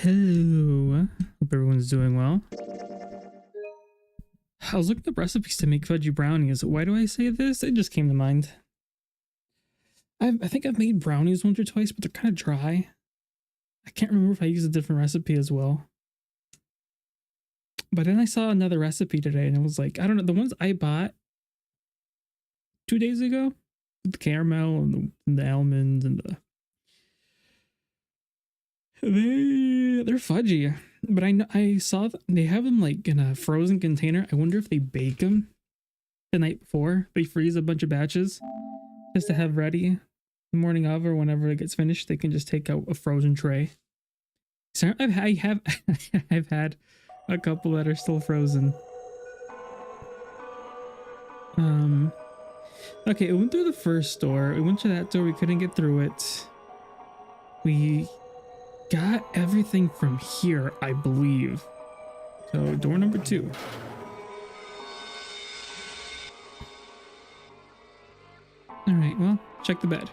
Hello. Hope everyone's doing well. I was looking up recipes to make fudgy brownies. Why do I say this? It just came to mind. I think I've made brownies once or twice, but they're kind of dry. I can't remember if I used a different recipe as well. But then I saw another recipe today and it was like, I don't know, the ones I bought 2 days ago, with the caramel and the almonds and they're fudgy. But I saw that they have them like in a frozen container. I wonder if they bake them the night before. They freeze a bunch of batches just to have ready the morning of, or whenever it gets finished, they can just take out a frozen tray. So I've had a couple that are still frozen. Okay, we went through the first door. We went to that door. We couldn't get through it. We got everything from here, I believe. So door number 2. All right, well, check the bed.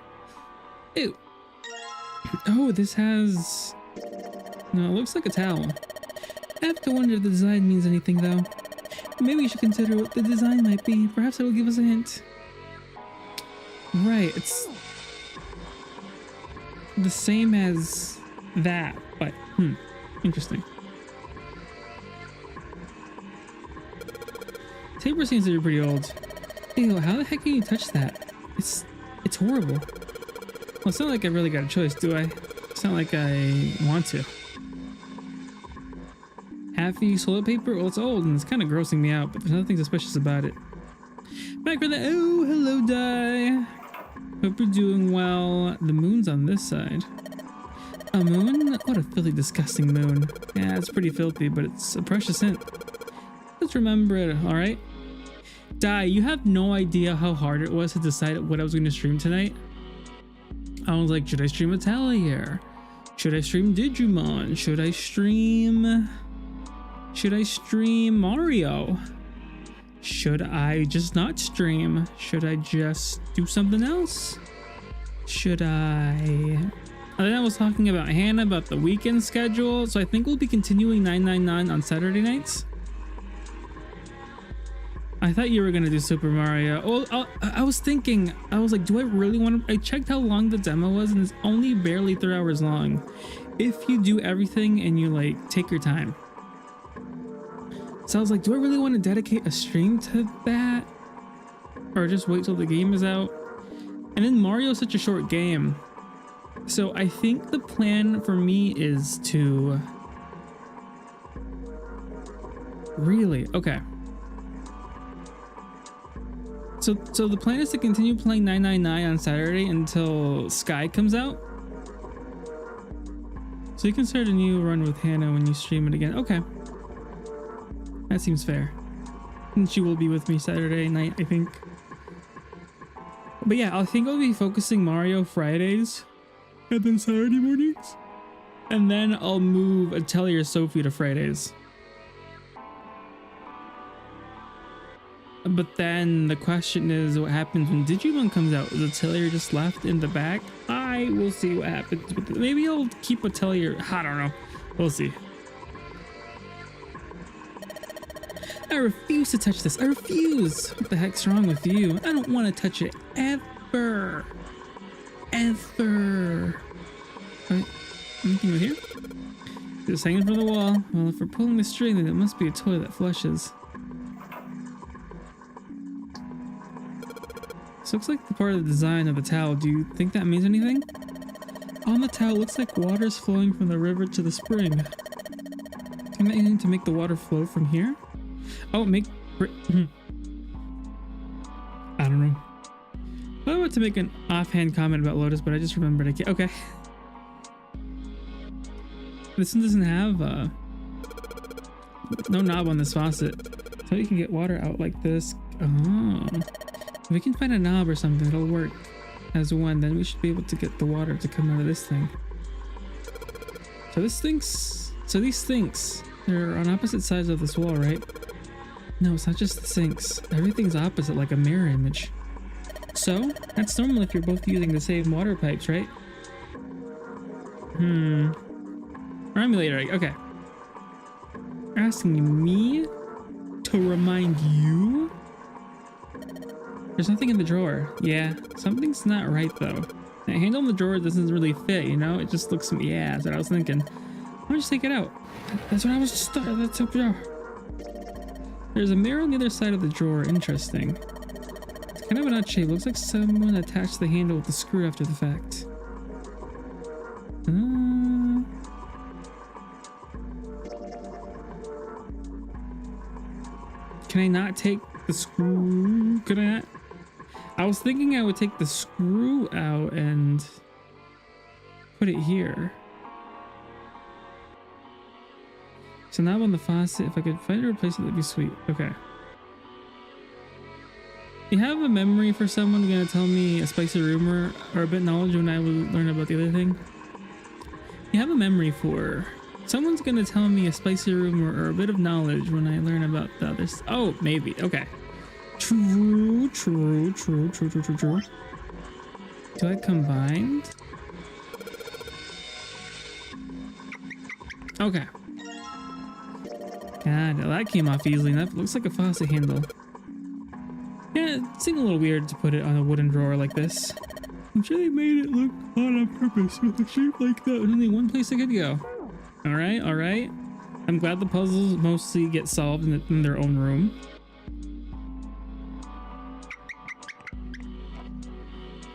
Ew. Oh, this has... No, it looks like a towel. I have to wonder if the design means anything, though. Maybe we should consider what the design might be. Perhaps it will give us a hint. Right, it's the same as that, but interesting. Taper seems to be pretty old. Ew, how the heck can you touch that? It's horrible. Well, it's not like I really got a choice, do I? It's not like I want to. Half-used toilet paper? Well, it's old and it's kind of grossing me out, but there's nothing suspicious about it. Back for the... Oh, hello, Di. Hope you're doing well. The moon's on this side. A moon? What a filthy, disgusting moon. Yeah, it's pretty filthy, but it's a precious hint. Let's remember it, alright? Di, you have no idea how hard it was to decide what I was going to stream tonight. I was like, should I stream Atelier? Should I stream Digimon? Should I stream Mario? Should I just not stream? Should I just do something else? Should I... And then I was talking about Hannah about the weekend schedule, so I think we'll be continuing 999 on Saturday nights. I thought you were gonna do Super Mario. Oh, I was thinking, I was like, do I really want to... I checked how long the demo was and it's only barely 3 hours long. If you do everything and you like take your time. So I was like, do I really want to dedicate a stream to that? Or just wait till the game is out? And then Mario's such a short game. So I think the plan for me is to... Really? Okay. So the plan is to continue playing 999 on Saturday until Sky comes out. So you can start a new run with Hannah when you stream it again. Okay. That seems fair. And she will be with me Saturday night, I think. But yeah, I think I'll be focusing Mario Fridays and then Saturday mornings. And then I'll move Atelier Sophie to Fridays. But then the question is, what happens when Digimon comes out? Is Atelier just left in the back? I will see what happens with it. Maybe I'll keep Atelier. I don't know. We'll see. I refuse to touch this. I refuse. What the heck's wrong with you? I don't want to touch it ever. Ever. Right. Anything right here? Just hanging from the wall. Well, if we're pulling the string, then it must be a toy that flushes. This looks like the part of the design of the towel. Do you think that means anything? On the towel, it looks like water's flowing from the river to the spring. Do you have anything to make the water flow from here? Oh, make... I don't know. I wanted to make an offhand comment about Lotus, but I just remembered I can't. Okay. This one doesn't have no knob on this faucet. So you can get water out like this. Oh. If we can find a knob or something, it'll work as one. Then we should be able to get the water to come out of this thing. So this thinks... So these sinks, they're on opposite sides of this wall, right? No, it's not just the sinks. Everything's opposite, like a mirror image. So, that's normal if you're both using the same water pipes, right? Remind me later. Okay. You're asking me to remind you? There's nothing in the drawer. Yeah, something's not right though. The handle in the drawer doesn't really fit, you know? It just looks, yeah, that's what I was thinking. Why don't you just take it out? That's what I was just, that's up there. There's a mirror on the other side of the drawer. Interesting. It's kind of an odd shape. Looks like someone attached the handle with the screw after the fact. Can I not take the screw? Could I not? I was thinking I would take the screw out and put it here. So now on the faucet, if I could find a replacement, that'd be sweet. Okay. You have a memory for someone gonna tell me a spicy rumor or a bit of knowledge when I will learn about the other thing? You have a memory for someone's gonna tell me a spicy rumor or a bit of knowledge when I learn about the others. Oh, maybe. Okay. True. Do I combined? Okay. God, that came off easily. That looks like a faucet handle. Yeah, it seemed a little weird to put it on a wooden drawer like this. I'm sure they made it look odd on purpose with a shape like that. There's only one place it could go. Alright, alright. I'm glad the puzzles mostly get solved in their own room.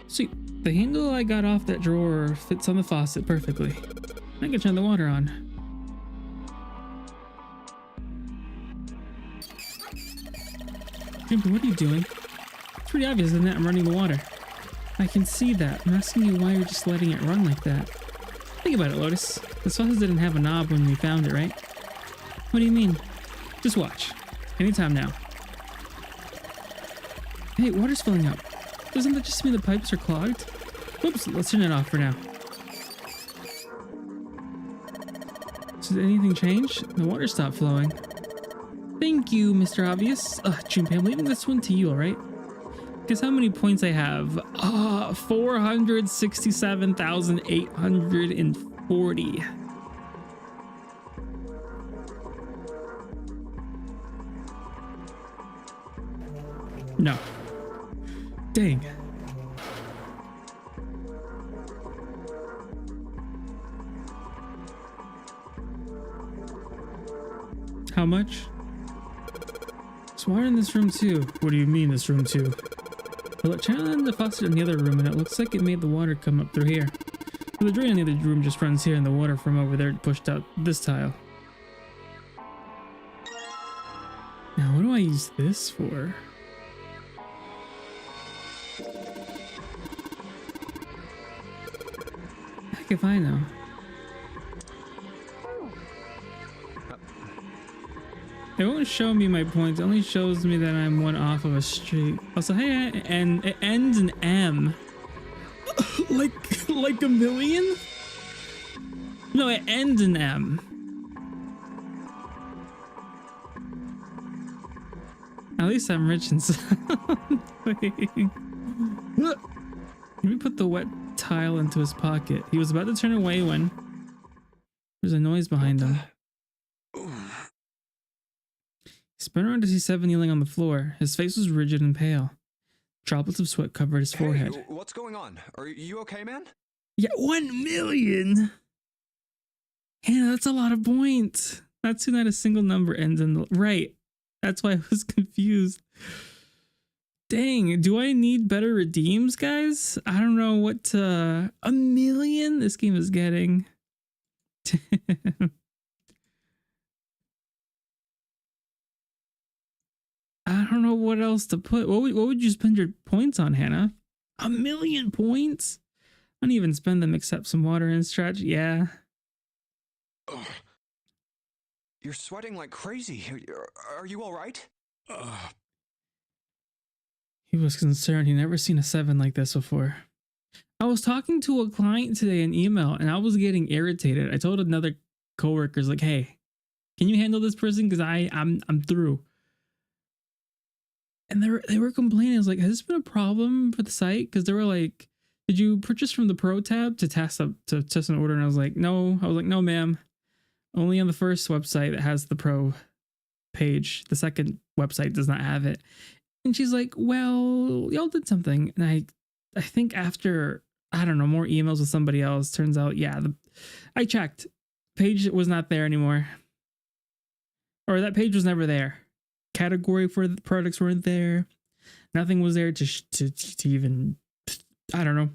Sweet. The handle I got off that drawer fits on the faucet perfectly. I can turn the water on. Jimmy, what are you doing? It's pretty obvious, isn't it? I'm running the water. I can see that. I'm asking you why you're just letting it run like that. Think about it, Lotus. This faucet didn't have a knob when we found it, right? What do you mean? Just watch. Anytime now. Hey, water's filling up. Doesn't that just mean the pipes are clogged? Whoops, let's turn it off for now. So did anything change? The water stopped flowing. Thank you, Mr. Obvious. Junpei, I'm leaving this one to you, alright? Guess how many points I have? 467,840. No. Dang. How much? There's water in this room too. What do you mean this room too? Well, it channeled in the faucet in the other room and it looks like it made the water come up through here. Well, the drain in the other room just runs here and the water from over there pushed out this tile. Now what do I use this for? Heck if I know. It won't show me my points, it only shows me that I'm one off of a streak. Also, hey, and it ends in M. like a million? No, it ends in M. At least I'm rich and something. Let me put the wet tile into his pocket. He was about to turn away when there's a noise behind him. He spun around to see Seven kneeling on the floor. His face was rigid and pale. Droplets of sweat covered his forehead. Hey, what's going on? Are you okay, man? Yeah, 1 million! Yeah, that's a lot of points. That's not a single number ends in the... Right. That's why I was confused. Dang, do I need better redeems, guys? I don't know what to... 1 million this game is getting. I don't know what else to put. What would you spend your points on, Hannah? 1 million points? I don't even spend them except some water and stretch. Yeah. Ugh. You're sweating like crazy. Are you all right? He was concerned. He'd never seen a 7 like this before. I was talking to a client today in email and I was getting irritated. I told another coworker, like, hey, can you handle this person? Because I'm through. And they were complaining. I was like, has this been a problem for the site? Because they were like, did you purchase from the Pro tab to test an order? And I was like, no. No, ma'am. Only on the first website that has the pro page. The second website does not have it. And she's like, well, y'all did something. And I think after, I don't know, more emails with somebody else, turns out, yeah, I checked. Page was not there anymore. Or that page was never there. Category for the products weren't there. Nothing was there to even, I don't know.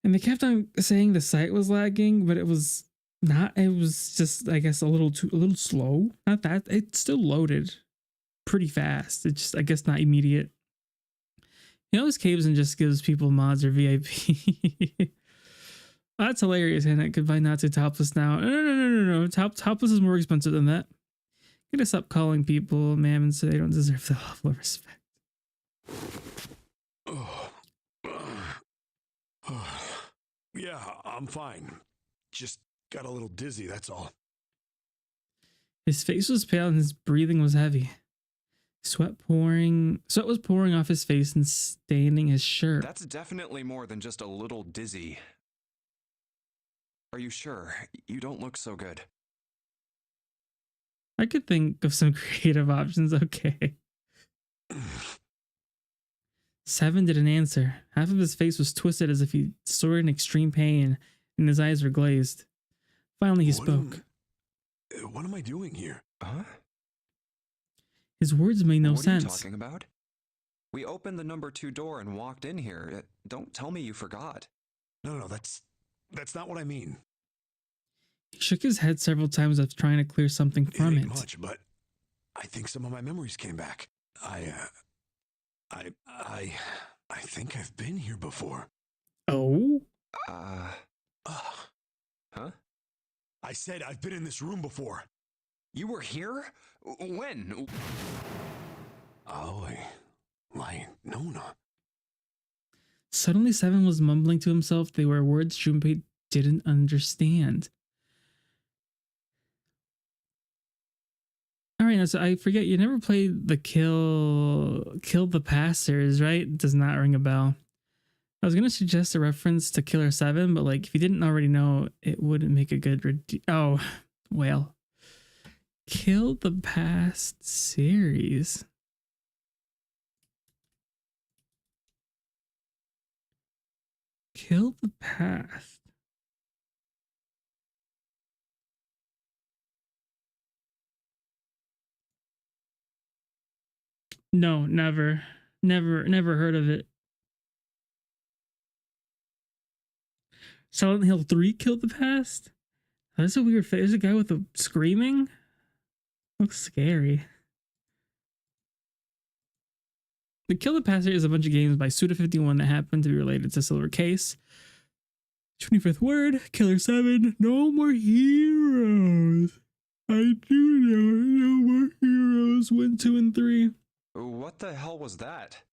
And they kept on saying the site was lagging, but it was not. It was just, I guess, a little slow. Not that, it still loaded pretty fast. It's just, I guess, not immediate. He always caves and just gives people mods or VIP. That's hilarious, and it could buy not to topless now. No. Topless is more expensive than that. Gotta stop calling people ma'am and say they don't deserve the level of respect. Yeah, I'm fine. Just got a little dizzy, that's all. His face was pale and his breathing was heavy. Sweat was pouring off his face and staining his shirt. That's definitely more than just a little dizzy. Are you sure? You don't look so good. I could think of some creative options, okay. 7 didn't answer. Half of his face was twisted as if he sore in extreme pain, and his eyes were glazed. Finally, he spoke. What am I doing here? Huh? His words made no sense. What are you talking about? We opened the number 2 door and walked in here. Don't tell me you forgot. No, that's not what I mean. He shook his head several times after trying to clear something from it. Much, but I think some of my memories came back. I think I've been here before. Oh? Huh? I said I've been in this room before. You were here? When? Oh, Nona. Suddenly, 7 was mumbling to himself. They were words Junpei didn't understand. All right, now, so I forget, you never played the Kill the Passers, right? Does not ring a bell. I was going to suggest a reference to Killer 7, but like, if you didn't already know, it wouldn't make a good... Oh, well. Kill the Past series. Kill the Past. No, never heard of it. Silent Hill 3 Kill the Past? That's a weird face. There's a guy with a screaming. Looks scary. The Kill the Past is a bunch of games by Suda51 that happen to be related to Silver Case. 25th Word, Killer 7, No More Heroes. I do know No More Heroes 1, 2, and 3. What the hell was that?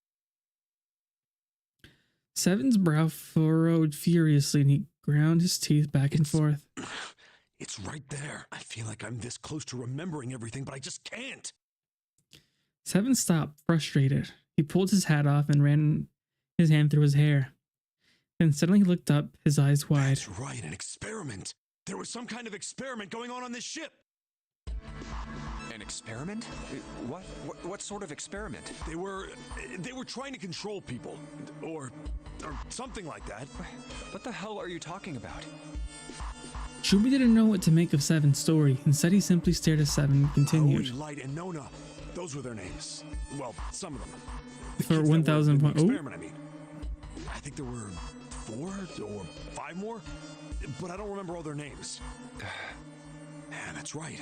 7's brow furrowed furiously and he ground his teeth back and forth. It's right there. I feel like I'm this close to remembering everything, but I just can't. 7 stopped, frustrated. He pulled his hat off and ran his hand through his hair. Then suddenly he looked up, his eyes wide. That's right, an experiment. There was some kind of experiment going on this ship. An experiment? What sort of experiment? They were trying to control people, or something like that. What the hell are you talking about? Shubi didn't know what to make of 7's story. Instead, he simply stared at 7 and continued. Aoi, Light, and Nona. Those were their names. Well, some of them. For 1,000 points. Experiment, I mean. I think there were 4 or 5 more, but I don't remember all their names. Yeah, that's right.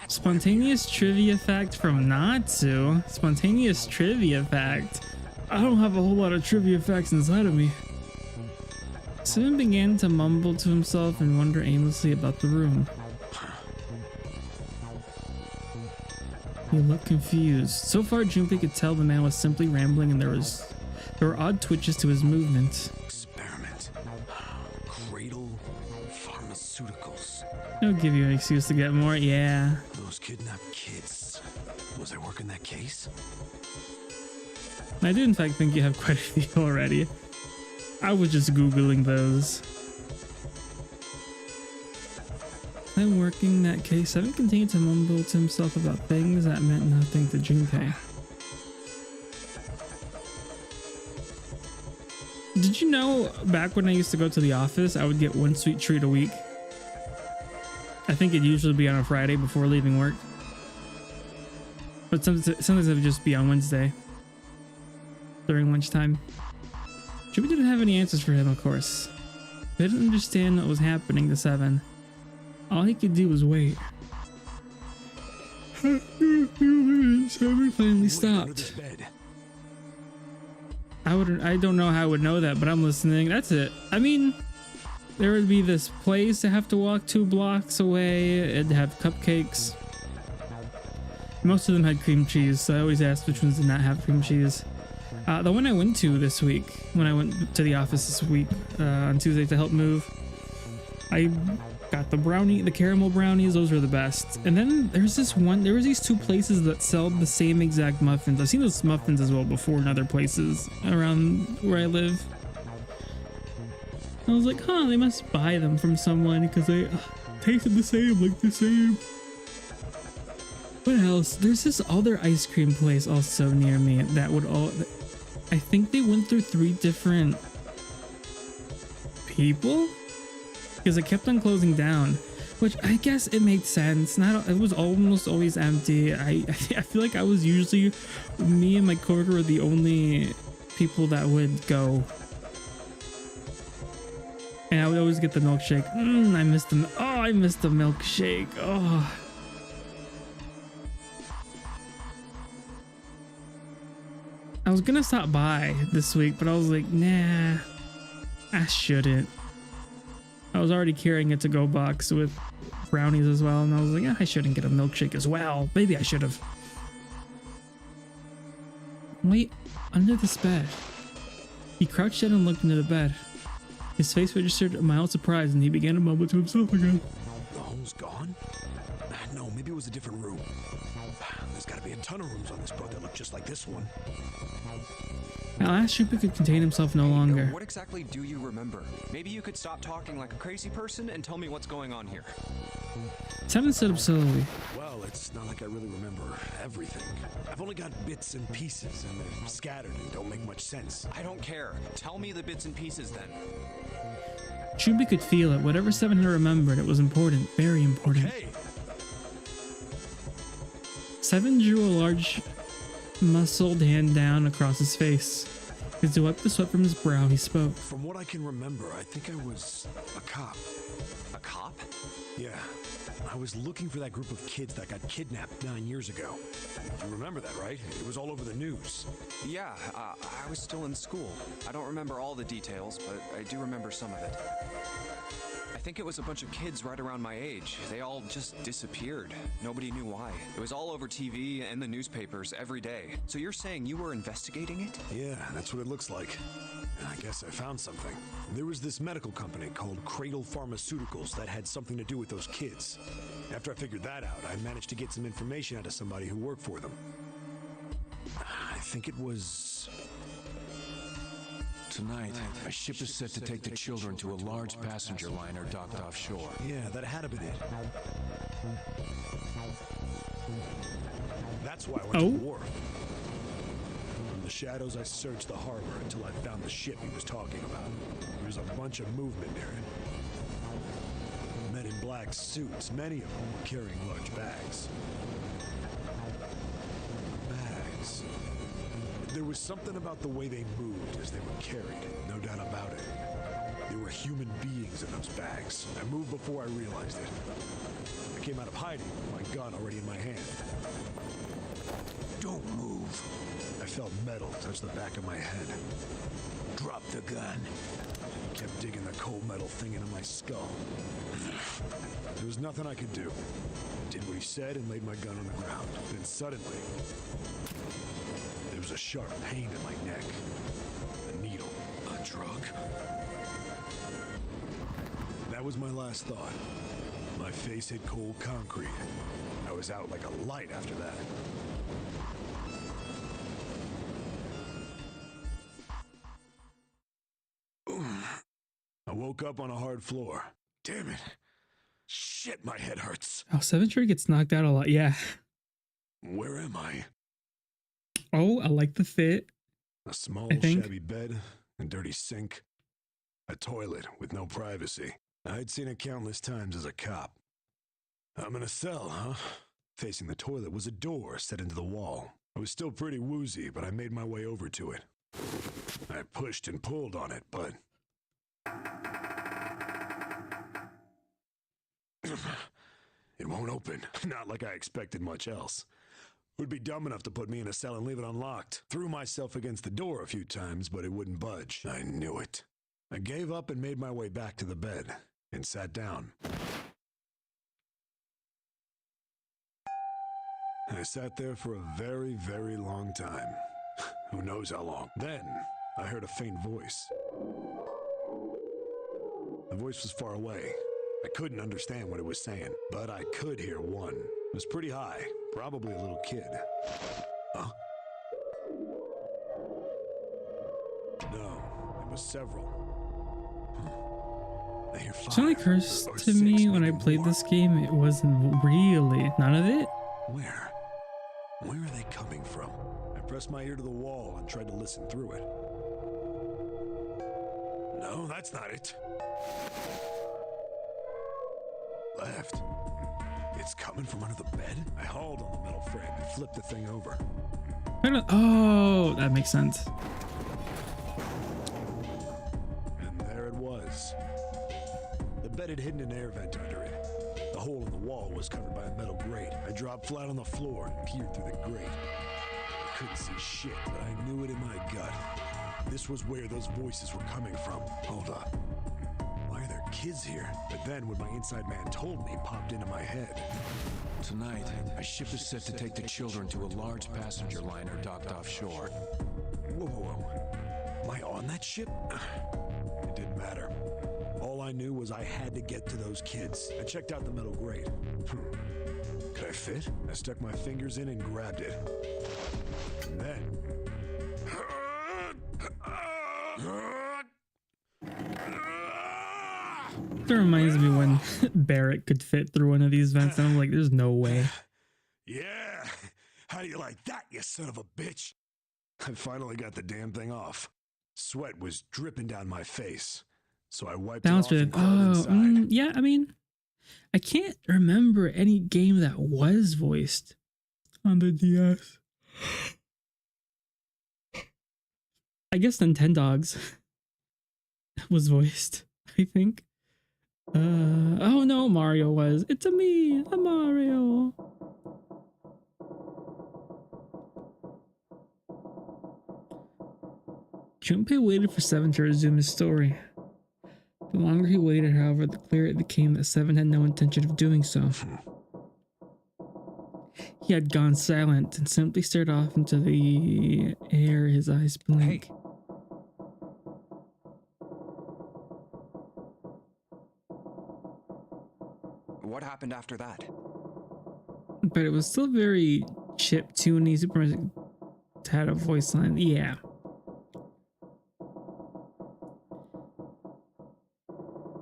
Spontaneous trivia fact from Natsu. Spontaneous trivia fact. I don't have a whole lot of trivia facts inside of me. 7 began to mumble to himself and wander aimlessly about the room. He looked confused. So far, Junpei could tell the man was simply rambling and there were odd twitches to his movement. Experiment. Cradle Pharmaceuticals. It'll give you an excuse to get more, yeah. Those kidnapped kids. Was I working that case? I do in fact think you have quite a few already. I was just Googling those. I'm working that case. 7 continued to mumble to himself about things that meant nothing to Junpei. Did you know back when I used to go to the office, I would get one sweet treat a week? I think it'd usually be on a Friday before leaving work. But sometimes it would just be on Wednesday during lunchtime. Jimmy didn't have any answers for him, of course. They didn't understand what was happening to 7. All he could do was wait. 7 finally stopped. I don't know how I would know that, but I'm listening. That's it. I mean, there would be this place I have to walk 2 blocks away. It'd have cupcakes. Most of them had cream cheese, so I always asked which ones did not have cream cheese. The one I went to this week, when I went to the office this week on Tuesday to help move, I got the caramel brownies. Those were the best. And then there was these 2 places that sell the same exact muffins. I've seen those muffins as well before in other places around where I live. I was like, huh, they must buy them from someone because they tasted the same, like the same. What else? There's this other ice cream place also near me that would I think they went through 3 different people because it kept on closing down, which I guess it made sense. It was almost always empty. I feel like I was usually, me and my coworker were the only people that would go. And I would always get the milkshake. I missed the milkshake. Oh. I was gonna stop by this week, but I was like, nah, I shouldn't. I was already carrying a to-go box with brownies as well, and I was like, I shouldn't get a milkshake as well. Maybe I should have. Wait, under this bed. He crouched down and looked into the bed. His face registered a mild surprise, and he began to mumble to himself again. The home's gone? No, maybe it was a different room. There's gotta be a ton of rooms on this boat that look just like this one. At last, Junpei could contain himself no longer. What exactly do you remember? Maybe you could stop talking like a crazy person and tell me what's going on here. 7 stood up slowly. Well, it's not like I really remember everything. I've only got bits and pieces, and they're scattered and don't make much sense. I don't care. Tell me the bits and pieces then. Junpei could feel it. Whatever 7 had remembered, it was important, very important. Okay. 7 drew a large, muscled hand down across his face. As he wiped the sweat from his brow, he spoke. From what I can remember, I think I was a cop. A cop? Yeah. I was looking for that group of kids that got kidnapped 9 years ago. You remember that, right? It was all over the news. Yeah, I was still in school. I don't remember all the details, but I do remember some of it. I think it was a bunch of kids right around my age. They all just disappeared. Nobody knew why. It was all over TV and the newspapers every day. So you're saying you were investigating it? Yeah, that's what it looks like. I guess I found something. There was this medical company called Cradle Pharmaceuticals that had something to do with those kids. After I figured that out, I managed to get some information out of somebody who worked for them. I think it was... Tonight, a ship is set to take the children to a large passenger liner docked offshore. Yeah, that had to be it. That's why I went to the wharf. From the shadows, I searched the harbor until I found the ship he was talking about. There's a bunch of movement near it. Men in black suits, many of them were carrying large bags. Bags. There was something about the way they moved as they were carried, no doubt about it. There were human beings in those bags. I moved before I realized it. I came out of hiding with my gun already in my hand. Don't move. I felt metal touch the back of my head. Drop the gun. Kept digging the cold metal thing into my skull. There was nothing I could do. Did what he said and laid my gun on the ground. Then suddenly, there was a sharp pain in my neck. A needle. A drug? That was my last thought. My face hit cold concrete. I was out like a light after that. I woke up on a hard floor. Damn it. Shit, my head hurts. Oh, Seven sure gets knocked out a lot. Yeah. Where am I? Oh, I like the fit. A small, I think. shabby bed, a dirty sink, a toilet with no privacy. I'd seen it countless times as a cop. I'm in a cell, huh? Facing the toilet was a door set into the wall. I was still pretty woozy, but I made my way over to it. I pushed and pulled on it, but... it won't open. Not like I expected much else. It would be dumb enough to put me in a cell and leave it unlocked. Threw myself against the door a few times, but it wouldn't budge. I knew it. I gave up and made my way back to the bed and sat down. I sat there for a very, very long time. Who knows how long. Then, I heard a faint voice. The voice was far away. I couldn't understand what it was saying, but I could hear one. It was pretty high, probably a little kid. Huh? No, it was several. I hear five. It's only cursed or to six, me when I maybe played more. this game. It wasn't really none of it. Where? Where are they coming from? I pressed my ear to the wall and tried to listen through it. No, that's not it. Left. It's coming from under the bed? I hauled on the metal frame and flipped the thing over. Oh, that makes sense. And there it was. The bed had hidden an air vent under it. The hole in the wall was covered by a metal grate. I dropped flat on the floor and peered through the grate. I couldn't see shit, but I knew it in my gut. This was where those voices were coming from. Hold up. Why are there kids here? But then what my inside man told me popped into my head. Tonight, a ship is set to take the children to a large passenger liner docked offshore. Whoa, whoa, whoa. Am I on that ship? It didn't matter. All I knew was I had to get to those kids. I checked out the metal grate. Could I fit? I stuck my fingers in and grabbed it. And then... That reminds me when Barrett could fit through one of these vents, and I'm like, there's no way. Yeah! How do you like that, you son of a bitch? I finally got the damn thing off. Sweat was dripping down my face, so I wiped it off Bouncer. and crawled inside. Yeah, I mean, I can't remember any game that was voiced on the DS. I guess Nintendogs was voiced, I think. Oh no, Mario was. It's a me, a Mario. Junpei waited for Seven to resume his story. The longer he waited, however, the clearer it became that Seven had no intention of doing so. He had gone silent and simply stared off into the air, his eyes blank. Hey. What happened after that? But it was still very chiptune-y. Super had a voice line. Yeah.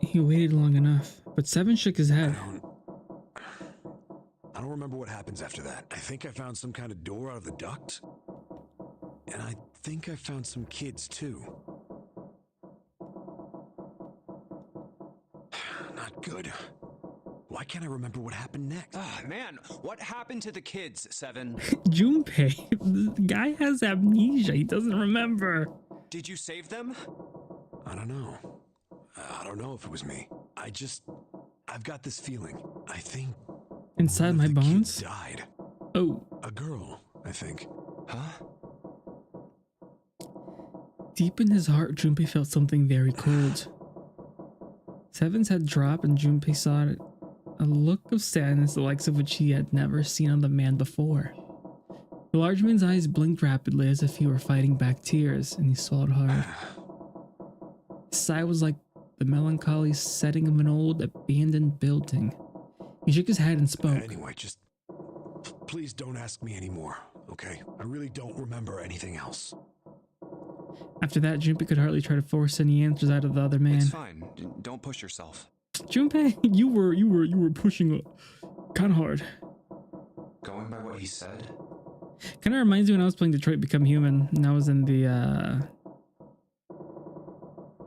He waited long enough, but Seven shook his head. I don't remember what happens after that. I think I found some kind of door out of the duct. And I think I found some kids too. Not good. Why can't I remember what happened next? Ah, man, what happened to the kids, Seven? Junpei, the guy has amnesia. He doesn't remember. Did you save them? I don't know. I don't know if it was me. I've got this feeling. I think Inside one my of the kids bones? died. Oh. A girl, I think. Huh? Deep in his heart, Junpei felt something very cold. Seven's head dropped and Junpei saw it. A look of sadness the likes of which he had never seen on the man before. The large man's eyes blinked rapidly as if he were fighting back tears, and he swallowed hard. His sigh was like the melancholy setting of an old abandoned building. He shook his head and spoke. Anyway, just please don't ask me anymore, okay? I really don't remember anything else. After that, Junpei could hardly try to force any answers out of the other man. It's fine. Don't push yourself. Junpei, you were pushing kind of hard. Going by what he said? Kind of reminds me when I was playing Detroit Become Human and I was in the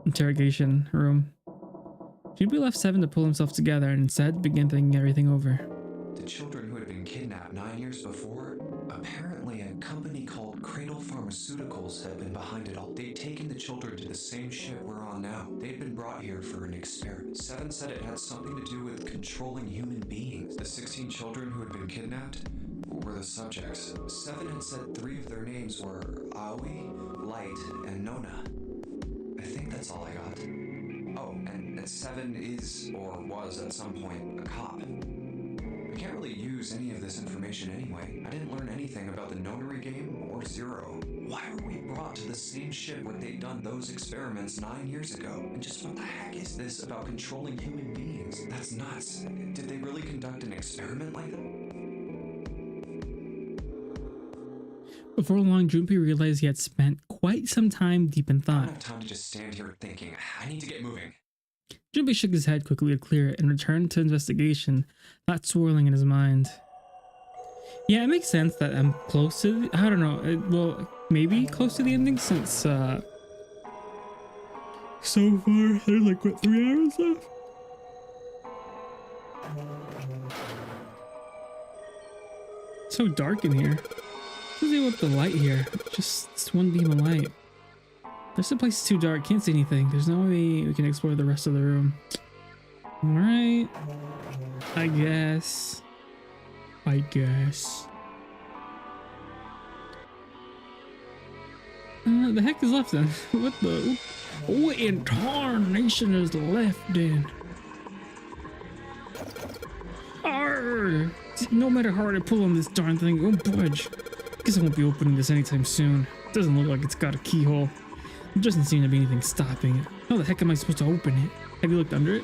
interrogation room. Junpei left Seven to pull himself together and instead began thinking everything over. The children who had been kidnapped 9 years before, apparently a company called Cradle Pharmaceuticals had been behind it all. They'd taken the children to the same ship we're on now. They'd been brought here for an experiment. Seven said it had something to do with controlling human beings. The 16 children who had been kidnapped were the subjects. Seven had said 3 of their names were Aoi, Light, and Nona. I think that's all I got. Oh, and Seven is, or was at some point, a cop. I can't really use any of this information anyway. I didn't learn anything about the Nonary Game or Zero. Why were we brought to the same ship where they'd done those experiments 9 years ago? And just what the heck is this about controlling human beings? That's nuts. Did they really conduct an experiment like that? Before long, Junpei realized he had spent quite some time deep in I thought. don't have time to just stand here thinking. I need to get moving. Junpei shook his head quickly to clear it and returned to investigation, thoughts swirling in his mind. Yeah, it makes sense that I'm close to I don't know, well, maybe close to the ending since, so far, there's like, what, 3 hours left? It's so dark in here. What's the deal with the light here? Just this one beam of light. The rest of the place is too dark, can't see anything. There's no way we can explore the rest of the room. Alright. I guess. The heck is left then? What the? What in tarnation is left then? Arrgh! No matter how hard I pull on this darn thing, it won't budge. Guess I won't be opening this anytime soon. It doesn't look like it's got a keyhole. There doesn't seem to be anything stopping it. How the heck am I supposed to open it? Have you looked under it?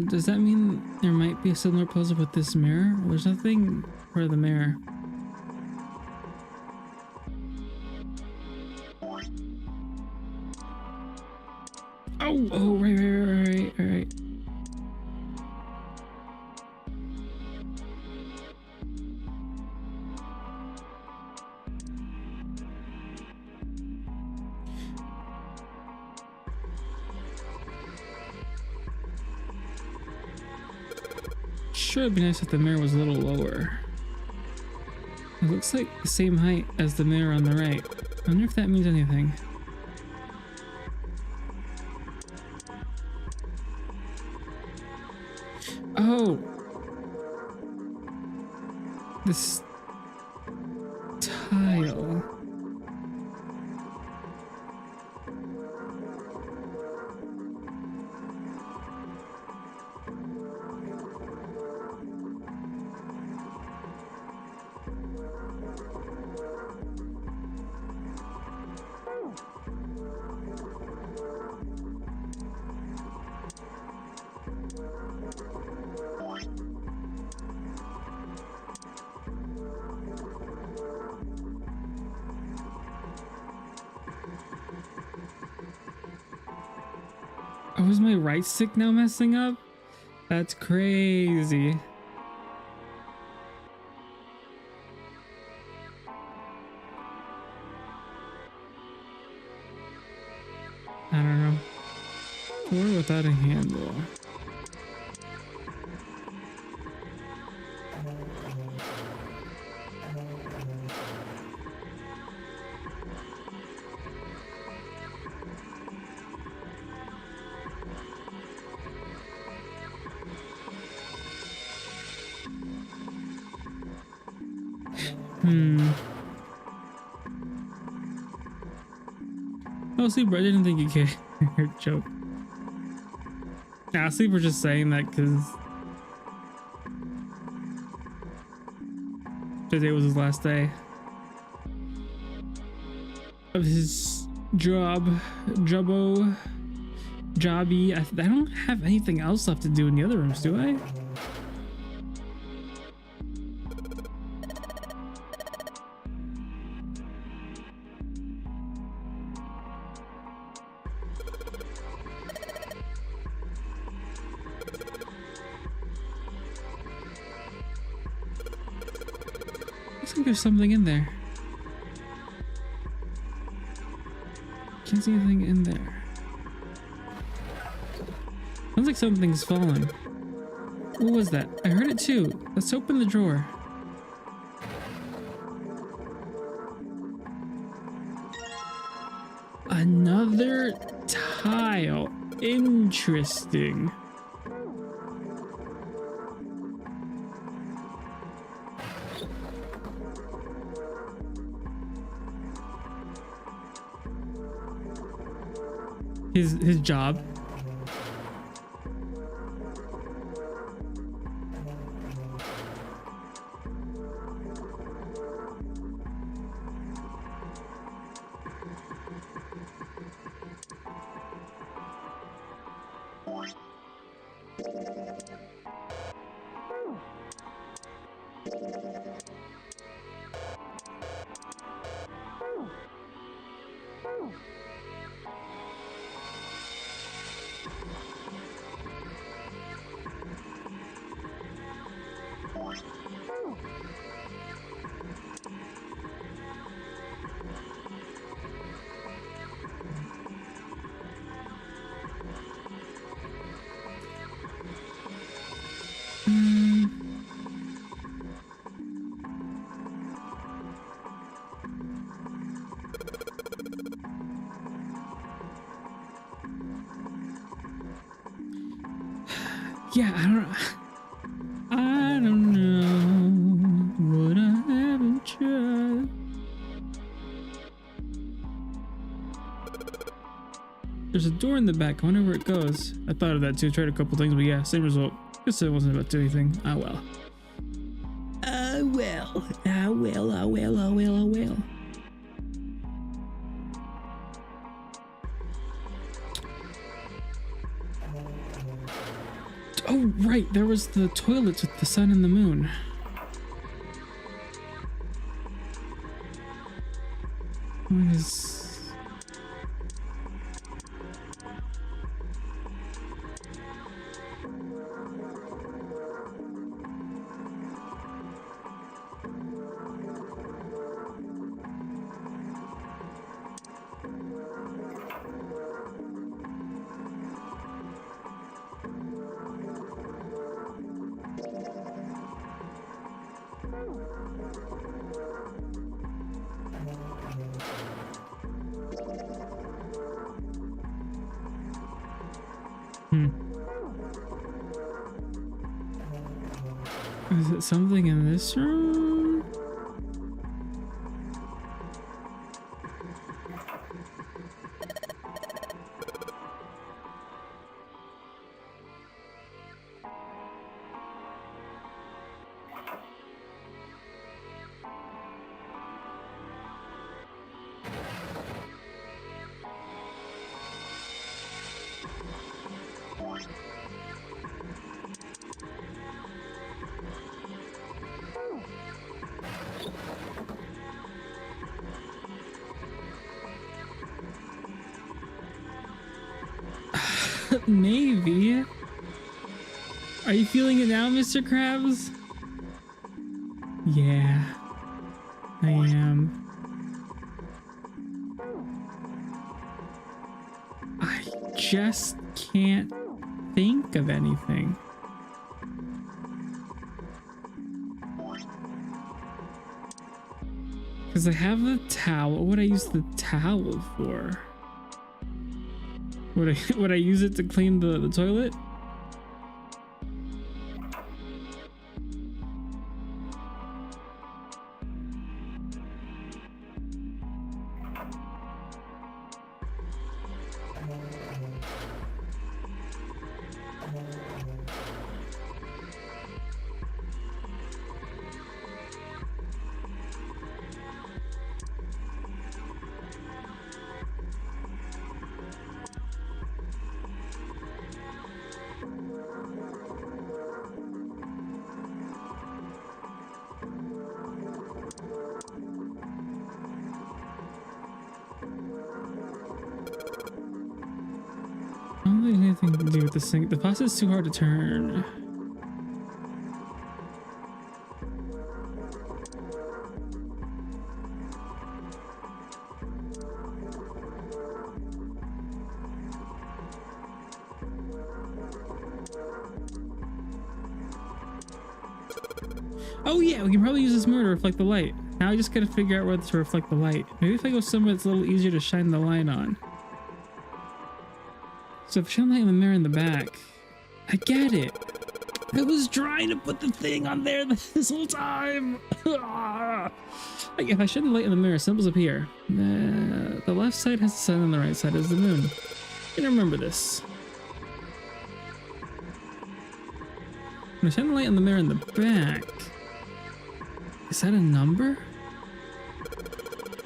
Does that mean there might be a similar puzzle with this mirror? Well, there's nothing for the mirror. Oh, right. Sure, it'd be nice if the mirror was a little lower. It looks like the same height as the mirror on the right. I wonder if that means anything. Oh! This tile. Oh, is my right stick now messing up? That's crazy. I don't know. Or without a handle. Oh, Sleeper, I didn't think you cared. Joke. Nah, Sleeper just saying that because today was his last day of his jobby. I don't have anything else left to do in the other rooms, do I? Looks like there's something in there. Can't see anything in there. Sounds like something's falling. What was that? I heard it too. Let's open the drawer. Another tile. Interesting. His job. Yeah, I don't know what I haven't tried. There's a door in the back. I wonder where it goes. I thought of that too. Tried a couple things, but yeah, same result. Guess it wasn't about to do anything. Ah well. Ah well. Ah well. Ah well. Ah well. Ah well. Oh, right. There was the toilets with the sun and the moon. What is... Is it something in this room? Maybe. Are you feeling it now, Mr. Krabs? Yeah, I am. I just can't think of anything. Because I have the towel. What would I use the towel for? Would I use it to clean the toilet? I don't think there's anything to do with this thing. The faucet's too hard to turn. Oh yeah, we can probably use this mirror to reflect the light. Now I just gotta figure out where to reflect the light. Maybe if I go somewhere that's a little easier to shine the light on. So if I shine the light in the mirror in the back, I get it. I was trying to put the thing on there this whole time. Like if I shine the light in the mirror, symbols appear. The left side has the sun and the right side has the moon. I'm gonna remember this. When I shine the light in the mirror in the back, is that a number?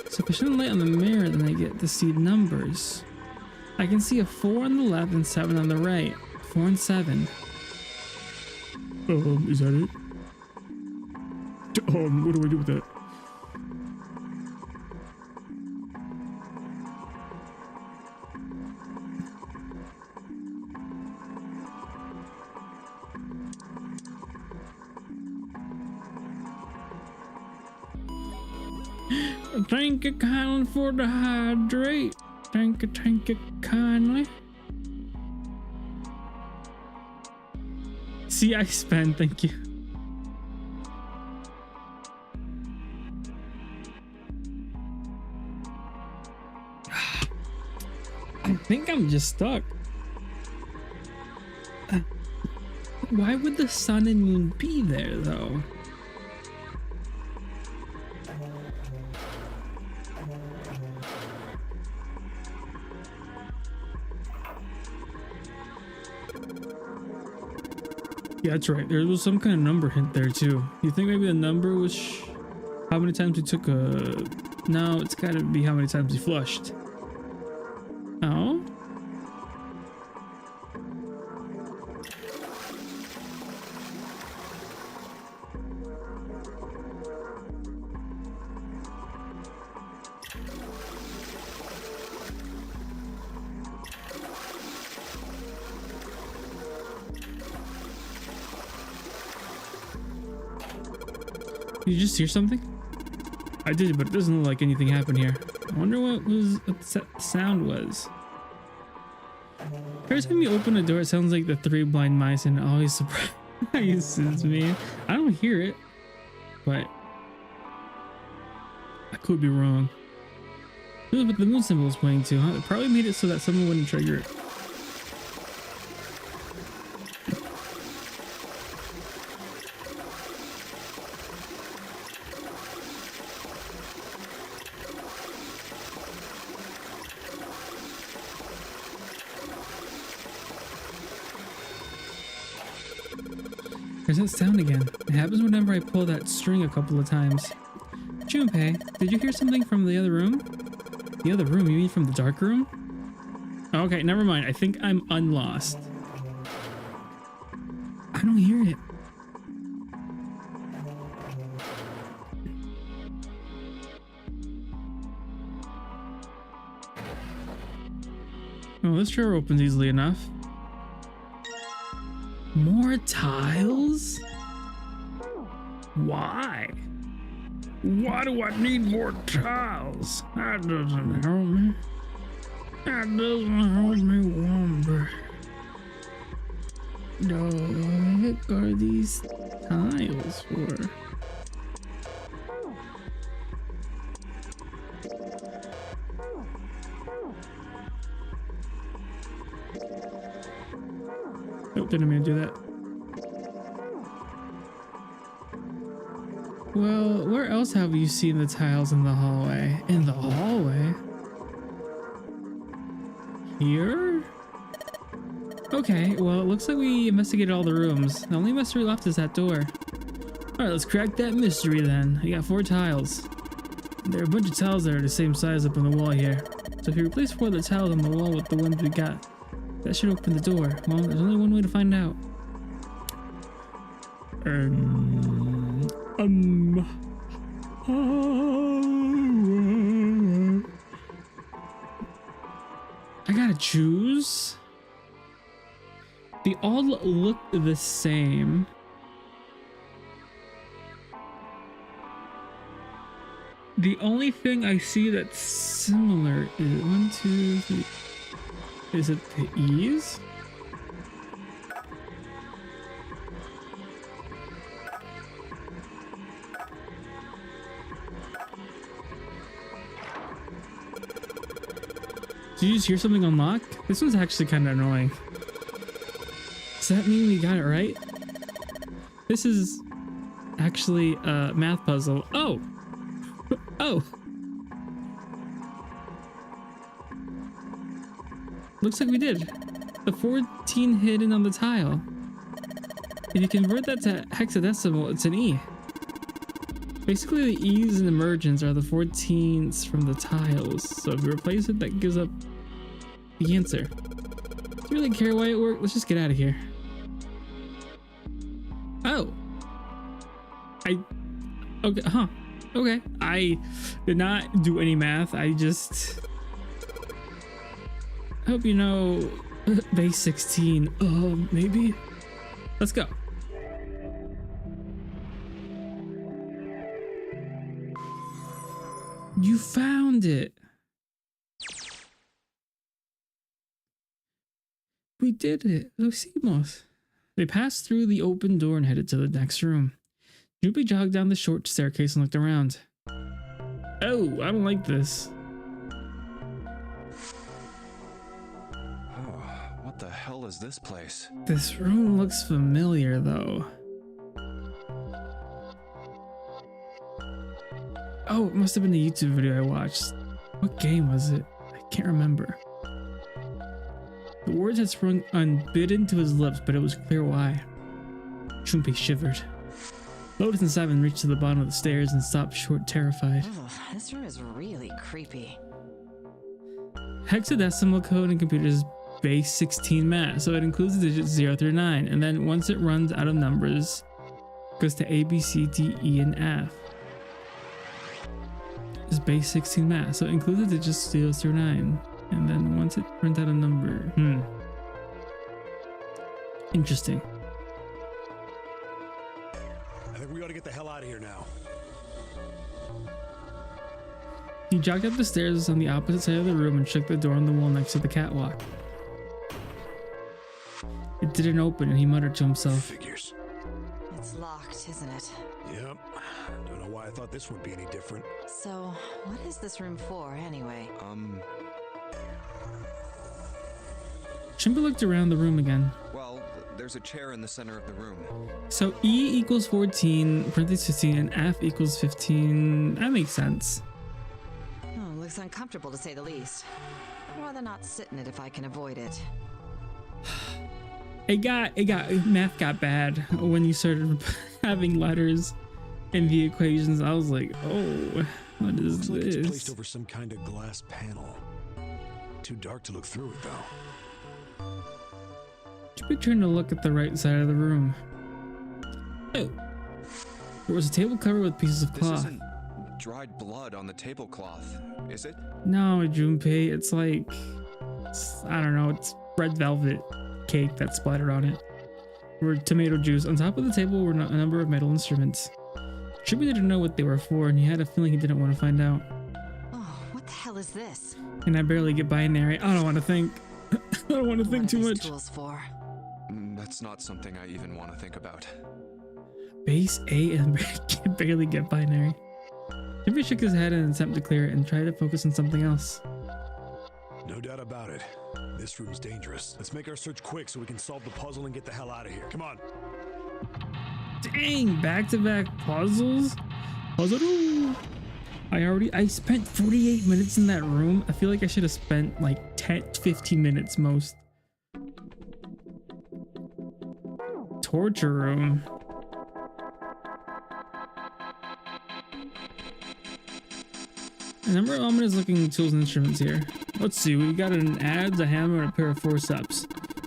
So if I shine the light on the mirror, then I get to see numbers. I can see a 4 on the left and 7 on the right. 4 and 7. Is that it? What do I do with that? Thank you kindly for the hydrate. Thank you kindly. See, I spend, thank you. I think I'm just stuck. Why would the sun and moon be there though? Yeah, that's right. There was some kind of number hint there too. You think maybe the number was how many times we took a... No, it's gotta be how many times we flushed. Oh? Did you just hear something? I did, but it doesn't look like anything happened here. I wonder what the sound was. Every time you open a door, it sounds like the 3 blind mice, and it always surprises me. I don't hear it, but I could be wrong. This is what the moon symbol is pointing to, huh? It probably made it so that someone wouldn't trigger it. There's that sound again. It happens whenever I pull that string a couple of times. Junpei, did you hear something from the other room? The other room? You mean from the dark room? Okay, never mind. I think I'm unlost. I don't hear it. Oh, this drawer opens easily enough. More tiles? Why? Why do I need more tiles? That doesn't help me. That doesn't help me one bit. The heck are these tiles for? Oh, didn't mean to do that. Well, where else have you seen the tiles in the hallway? In the hallway? Here? Okay, well, it looks like we investigated all the rooms. The only mystery left is that door. Alright, let's crack that mystery then. I got 4 tiles. There are a bunch of tiles that are the same size up on the wall here. So if you replace 4 of the tiles on the wall with the ones we got, that should open the door. Well, there's only one way to find out. I gotta choose. They all look the same. The only thing I see that's similar is 1, 2, 3. Is it the E's? Did you just hear something unlock? This one's actually kind of annoying. Does that mean we got it right? This is actually a math puzzle. Oh! Oh! Looks like we did. The 14 hidden on the tile. If you convert that to hexadecimal, it's an E. Basically, the E's and the margins are the 14s from the tiles. So if you replace it, that gives up the answer. Do you really care why it worked? Let's just get out of here. Oh. Okay, huh. Okay. I did not do any math. I just... hope you know base 16. Maybe? Let's go. You found it. We did it. Lo hicimos. They passed through the open door and headed to the next room. Junpei jogged down the short staircase and looked around. Oh, I don't like this. Oh, what the hell is this place? This room looks familiar, though. Oh, it must have been a YouTube video I watched. What game was it? I can't remember. The words had sprung unbidden to his lips, but it was clear why. Junpei shivered. Lotus and Simon reached to the bottom of the stairs and stopped short, terrified. Ugh, this room is really creepy. Hexadecimal code in computers is base 16 math, so it includes the digits 0 through 9, and then once it runs out of numbers, it goes to A, B, C, D, E, and F. It's base 16 math, so it includes the digits 0 through 9, and then once it runs out of number. Interesting. I think we ought to get the hell out of here now. He jogged up the stairs on the opposite side of the room and shook the door on the wall next to the catwalk. It didn't open, and he muttered to himself. Figures. It's locked, isn't it? Yep. Don't know why I thought this would be any different. So, what is this room for, anyway? Junpei looked around the room again. Well, there's a chair in the center of the room. So E equals 14, parentheses 15, and F equals 15. That makes sense. Oh, looks uncomfortable to say the least. I'd rather not sit in it if I can avoid it. Math got bad when you started having letters in the equations. I was like, oh, what is Looks like it's this? placed over some kind of glass panel. Too dark to look through it, though. Junpei turned to look at the right side of the room. Oh, there was a table covered with pieces of This cloth. isn't dried blood on the tablecloth, is it? No, Junpei, it's like, I don't know, it's red velvet cake that's splattered on it. Or tomato juice. On top of the table were a number of metal instruments. Junpei didn't know what they were for, and he had a feeling he didn't want to find out. Oh, what the hell is this? And I barely get binary. I don't want to think. I don't want to What think are too these much. tools for? That's not something I even want to think about. Base A and can barely get binary. Junpei shook his head in an attempt to clear it and tried to focus on something else. No doubt about it. This room's dangerous. Let's make our search quick so we can solve the puzzle and get the hell out of here. Come on. Dang, back-to-back puzzles? Puzzle? I spent 48 minutes in that room. I feel like I should have spent like 10, 15 minutes most. Torture room. A number of ominous looking tools and instruments here. Let's see, we got an adze, a hammer, and a pair of forceps.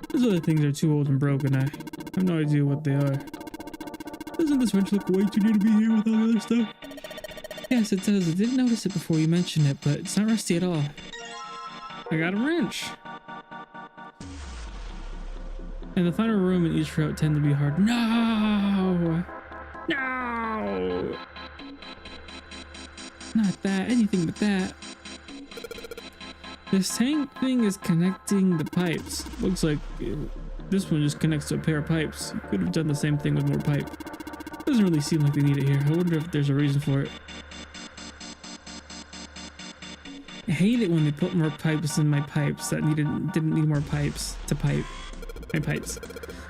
Those other things are too old and broken. I have no idea what they are. Doesn't this wrench look way too new to be here with all the other stuff? Yes, it does. I didn't notice it before you mentioned it, but it's not rusty at all. I got a wrench. And the final room in each route tend to be hard. No! No! Not that. Anything but that. This tank thing is connecting the pipes. Looks like this one just connects to a pair of pipes. You could have done the same thing with more pipe. Doesn't really seem like they need it here. I wonder if there's a reason for it. I hate it when they put more pipes in my pipes that didn't need more pipes to pipe my pipes.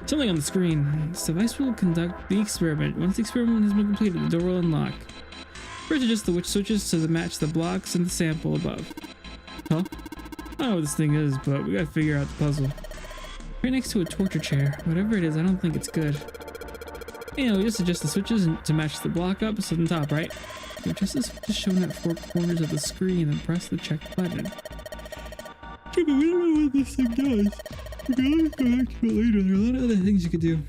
Something on the screen. This device will conduct the experiment. Once the experiment has been completed, the door will unlock. First, adjust the witch switches to match the blocks in the sample above. Huh? I don't know what this thing is, but we gotta figure out the puzzle. Right next to a torture chair. Whatever it is, I don't think it's good. You know, just adjust the switches to match the block up on the top, right? So adjust the switches shown at 4 corners of the screen and press the check button. Okay, but we don't know what this thing does. Okay, let's go back to it later. There are a lot of other things you could do.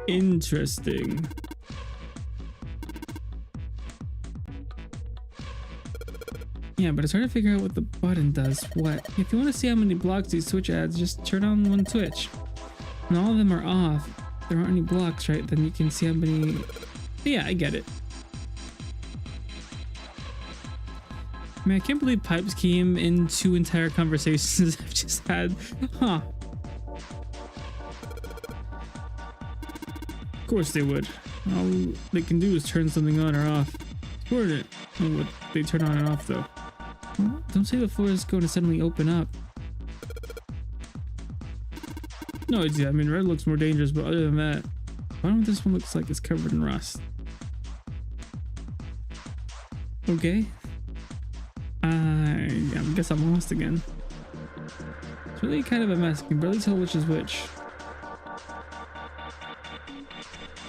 Interesting. Yeah, but it's hard to figure out what the button does what. If you want to see how many blocks these switch adds, just turn on one switch. When all of them are off, there aren't any blocks, right? Then you can see how many... Yeah, I get it. I mean, I can't believe pipes came in 2 entire conversations I've just had. Huh. Of course they would. All they can do is turn something on or off. It's important what they turn on and off, though. Well, don't say the floor is going to suddenly open up. No idea. I mean, red looks more dangerous, but other than that, why don't this one looks like it's covered in rust? Okay. I guess I'm lost again. It's really kind of a mess. You can barely tell which is which.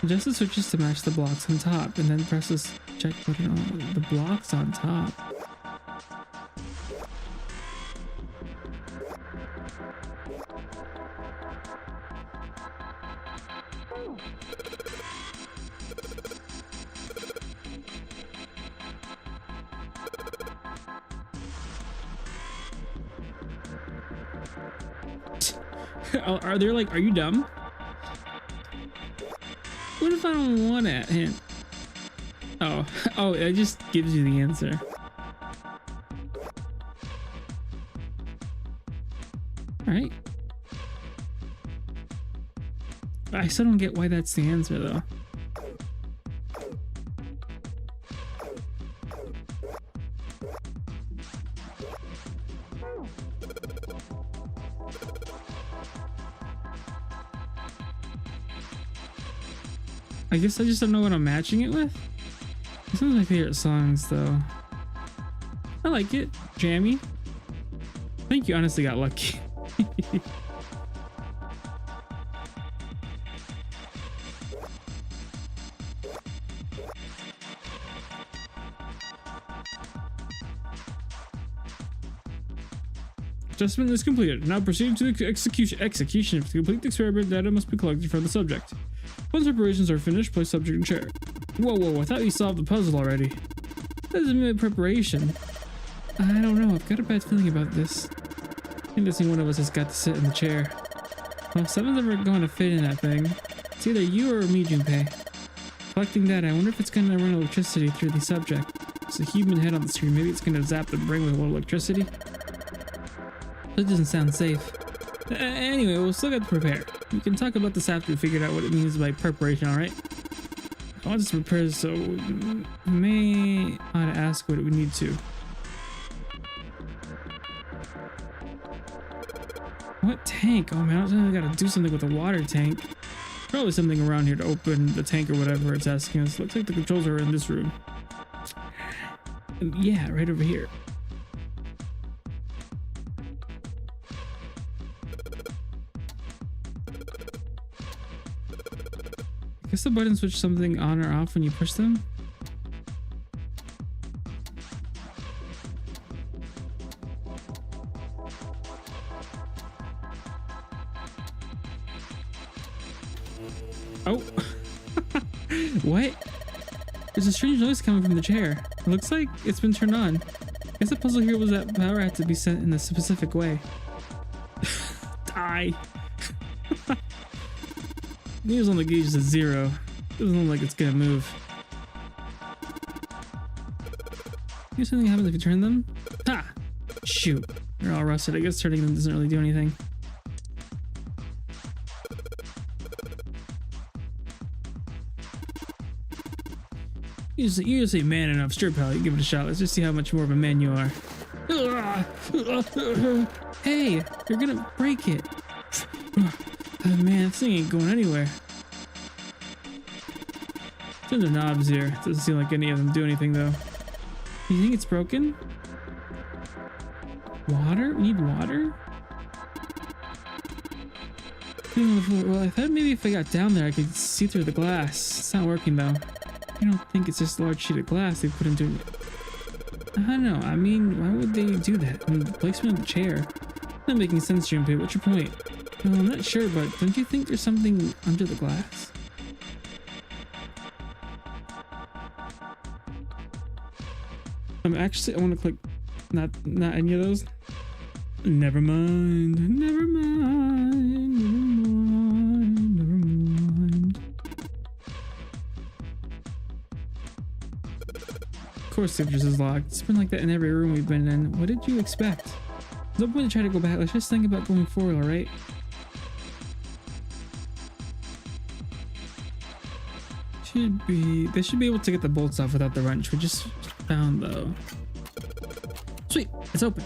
Adjust the switches to match the blocks on top, and then press this check button on the blocks on top. Are they like, are you dumb? What if I don't want it? Hint. Oh, it just gives you the answer. All right. I still don't get why that's the answer though. I guess I just don't know what I'm matching it with. It's one of my favorite songs though. I like it. Jammy. I think you honestly got lucky. Adjustment is completed. Now proceed to the execution. To complete the experiment, data must be collected from the subject. Once preparations are finished, place subject in chair. Whoa, I thought you solved the puzzle already. That doesn't mean preparation. I don't know, I've got a bad feeling about this. I think this one of us has got to sit in the chair. Well, 7's never going to fit in that thing. It's either you or me, Junpei. Collecting data, I wonder if it's going to run electricity through the subject. There's a human head on the screen, maybe it's going to zap the brain with a little electricity. That doesn't sound safe. Anyway, we'll still got to prepare. We can talk about this after we figured out what it means by preparation, alright? I want to prepare, so may ought to ask what we need to. What tank? Oh man, I gotta do something with the water tank. Probably something around here to open the tank or whatever it's asking us. Looks like the controls are in this room. Yeah, right over here. I guess the buttons switch something on or off when you push them. Oh. What? There's a strange noise coming from the chair. It looks like it's been turned on. I guess the puzzle here was that power had to be sent in a specific way. Die. Needles on the gauge is at 0. Doesn't look like it's gonna move. Maybe something happens if you turn them? Ha! Shoot. They're all rusted. I guess turning them doesn't really do anything. You're just a man enough. Sure, pal, you give it a shot. Let's just see how much more of a man you are. Hey, you're gonna break it. Oh, man, this thing ain't going anywhere. Turn the knobs here. Doesn't seem like any of them do anything, though. You think it's broken? Water? We need water? Well, I thought maybe if I got down there, I could see through the glass. It's not working, though. I don't think it's just a large sheet of glass they put into it. I don't know. I mean, why would they do that? And the placement of the chair. Not making sense, Junpei. What's your point? Well, I'm not sure, but don't you think there's something under the glass? I want to click not any of those. Never mind. Never mind. Never mind. Never mind. Of course, Citrus is locked. It's been like that in every room we've been in. What did you expect? There's no point to try to go back. Let's just think about going forward, alright? They should be able to get the bolts off without the wrench. We just found though. Sweet, it's open.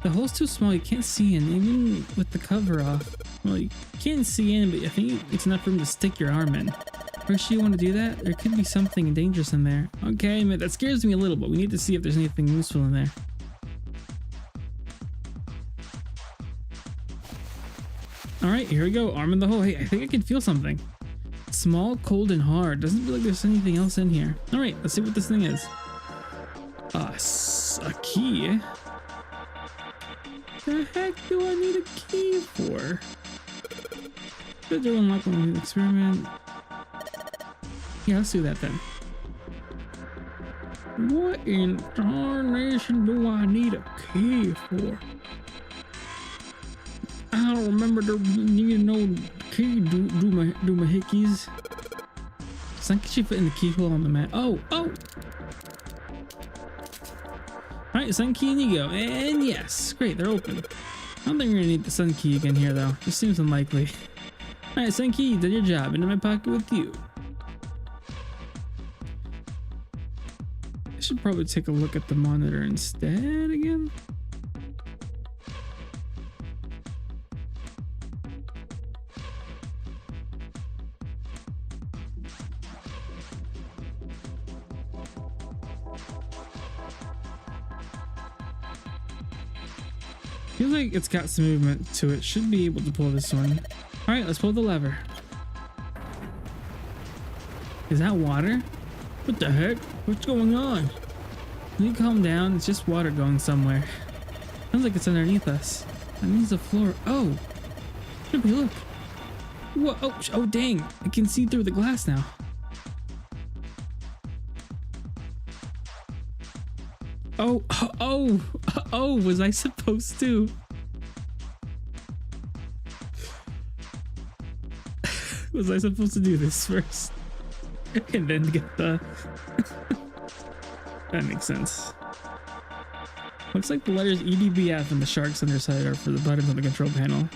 The hole's too small, you can't see in, even with the cover off. Well, you can't see in, but I think it's enough room to stick your arm in. First, you want to do that? There could be something dangerous in there. Okay, man, that scares me a little, but we need to see if there's anything useful in there. Alright, here we go. Arm in the hole. Hey, I think I can feel something. Small, cold, and hard. Doesn't feel like there's anything else in here. Alright, let's see what this thing is. A key? The heck do I need a key for? Did they unlock one of the experiment? Yeah, let's do that then. What in darnation do I need a key for? I don't remember there needing no key. Do my hickeys. Sun key should fit in the keyhole on the mat. Oh! Alright, sun key and you go. And yes, great, they're open. I don't think we're gonna need the sun key again here though. Just seems unlikely. Alright, sun key, you did your job. Into my pocket with you. I should probably take a look at the monitor instead again. Feels like it's got some movement to it. Should be able to pull this one. All right, let's pull the lever. Is that water? What the heck? What's going on? Can you calm down? It's just water going somewhere. Sounds like it's underneath us. That means the floor. Oh, look. Whoa! Oh, dang! I can see through the glass now. Oh, was I supposed to? Was I supposed to do this first? And then get the... That makes sense. Looks like the letters EDBF and the shark's underside are for the buttons on the control panel.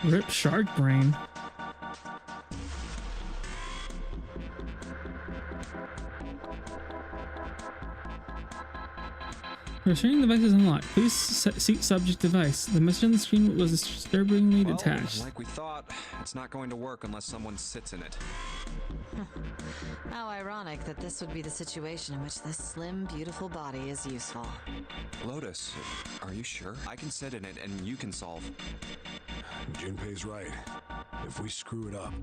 Rip shark brain. The restraining device is unlocked. Please seek subject device. The message on the screen was disturbingly detached. Like we thought, it's not going to work unless someone sits in it. How ironic that this would be the situation in which this slim, beautiful body is useful. Lotus, are you sure? I can sit in it and you can solve. Junpei's right. If we screw it up...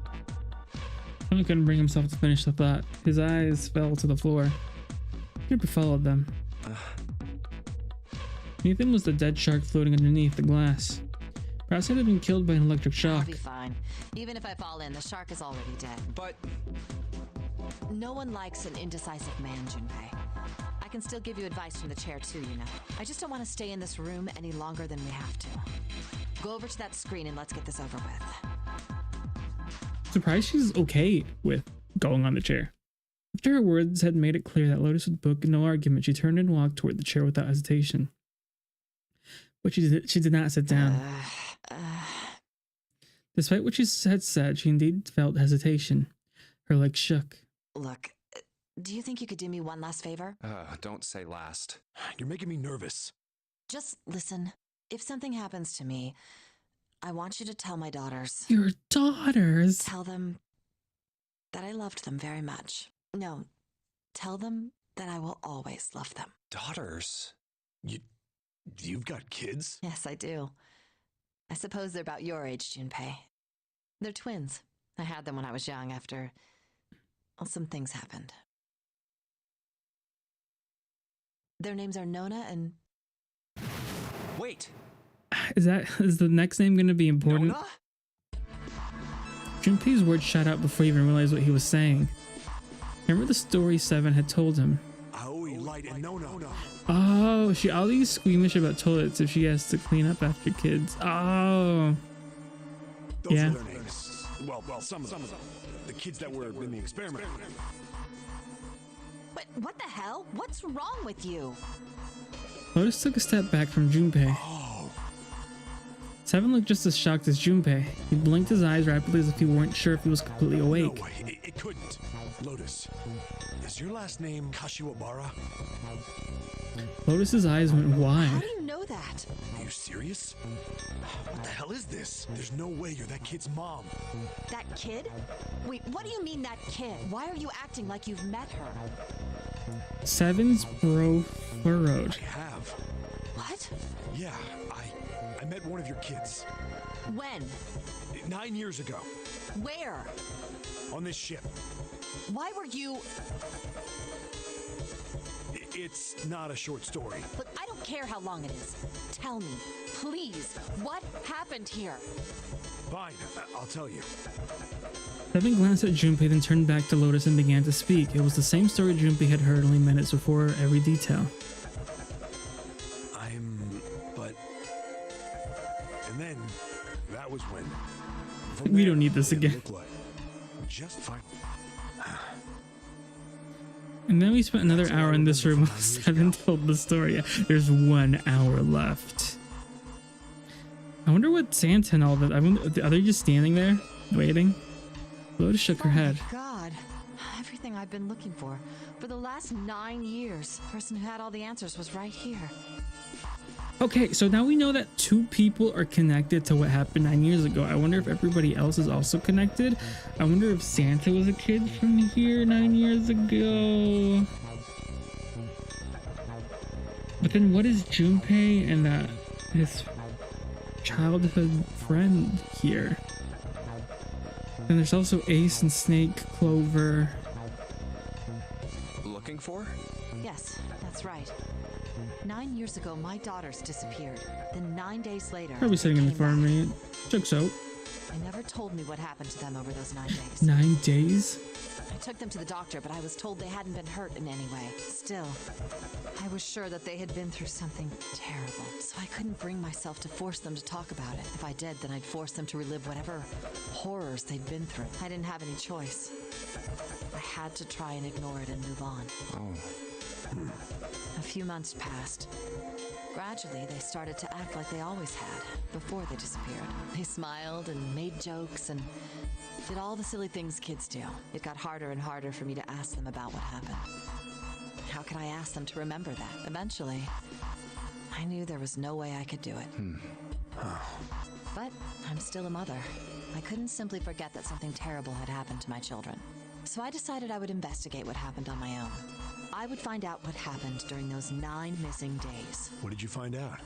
Tony couldn't bring himself to finish the thought. His eyes fell to the floor. Cooper followed them. Nathan was the dead shark floating underneath the glass. Perhaps it had been killed by an electric shock. I'll be fine. Even if I fall in, the shark is already dead. But... No one likes an indecisive man, Junpei. I can still give you advice from the chair too, you know. I just don't want to stay in this room any longer than we have to. Go over to that screen and let's get this over with. Surprised she's okay with going on the chair. After her words had made it clear that Lotus would book no argument, she turned and walked toward the chair without hesitation. But she did not sit down. Despite what she had said, she indeed felt hesitation. Her legs shook. Look, do you think you could do me one last favor? Don't say last. You're making me nervous. Just listen. If something happens to me, I want you to tell my daughters. Your daughters? Tell them that I loved them very much. No, tell them that I will always love them. Daughters? You've got kids? Yes, I do. I suppose they're about your age, Junpei. They're twins. I had them when I was young after, well, some things happened. Their names are Nona and... Wait! Is the next name going to be important? Nona? Junpei's words shot out before he even realized what he was saying. Remember the story Seven had told him? Aoi, Light, and Nona. Oh, she always squeamish about toilets if she has to clean up after kids. Oh. Those Yeah. are their names. Well, some of them. The kids that were in the experiment. But what the hell? What's wrong with you? Lotus took a step back from Junpei. Oh, Seven looked just as shocked as Junpei. He blinked his eyes rapidly as if he weren't sure if he was completely no awake. way. It couldn't. Lotus, is your last name Kashiwabara? Lotus's eyes went How wide. do you know that? Are you serious? What the hell is this? There's no way you're that kid's mom. That kid? Wait, what do you mean that kid? Why are you acting like you've met her? Seven's brow furrowed. I have. What? Yeah, I met one of your kids. When? 9 years ago. Where? On this ship. Why were you... It's not a short story. Look, I don't care how long it is. Tell me, please, what happened here? Fine, I'll tell you. Seven glanced at Junpei, then turned back to Lotus and began to speak. It was the same story Junpei had heard only minutes before, every detail. But... And then, that was when... We don't need this it again. looked like just fine. And then we spent another hour in this room while Seven told the story. There's 1 hour left. I wonder what Santa and all that. Are they just standing there waiting? Lotus shook her head. Oh my God. Everything I've been looking for the last 9 years. The person who had all the answers was right here. Okay, so now we know that 2 people are connected to what happened 9 years ago. I wonder if everybody else is also connected. I wonder if Santa was a kid from here 9 years ago. But then what is Junpei and his childhood friend here? And there's also Ace and Snake, Clover. Looking for? Yes, that's right. 9 years ago, my daughters disappeared. Then 9 days later, Probably sitting in the they came farm, back. right? Checks out. They never told me what happened to them over those 9 days. 9 days? I took them to the doctor, but I was told they hadn't been hurt in any way. Still, I was sure that they had been through something terrible. So I couldn't bring myself to force them to talk about it. If I did, then I'd force them to relive whatever horrors they'd been through. I didn't have any choice. I had to try and ignore it and move on. Oh. A few months passed. Gradually, they started to act like they always had, before they disappeared. They smiled and made jokes and did all the silly things kids do. It got harder and harder for me to ask them about what happened. How could I ask them to remember that? Eventually, I knew there was no way I could do it. But I'm still a mother. I couldn't simply forget that something terrible had happened to my children. So I decided I would investigate what happened on my own. I would find out what happened during those 9 missing days. What did you find out?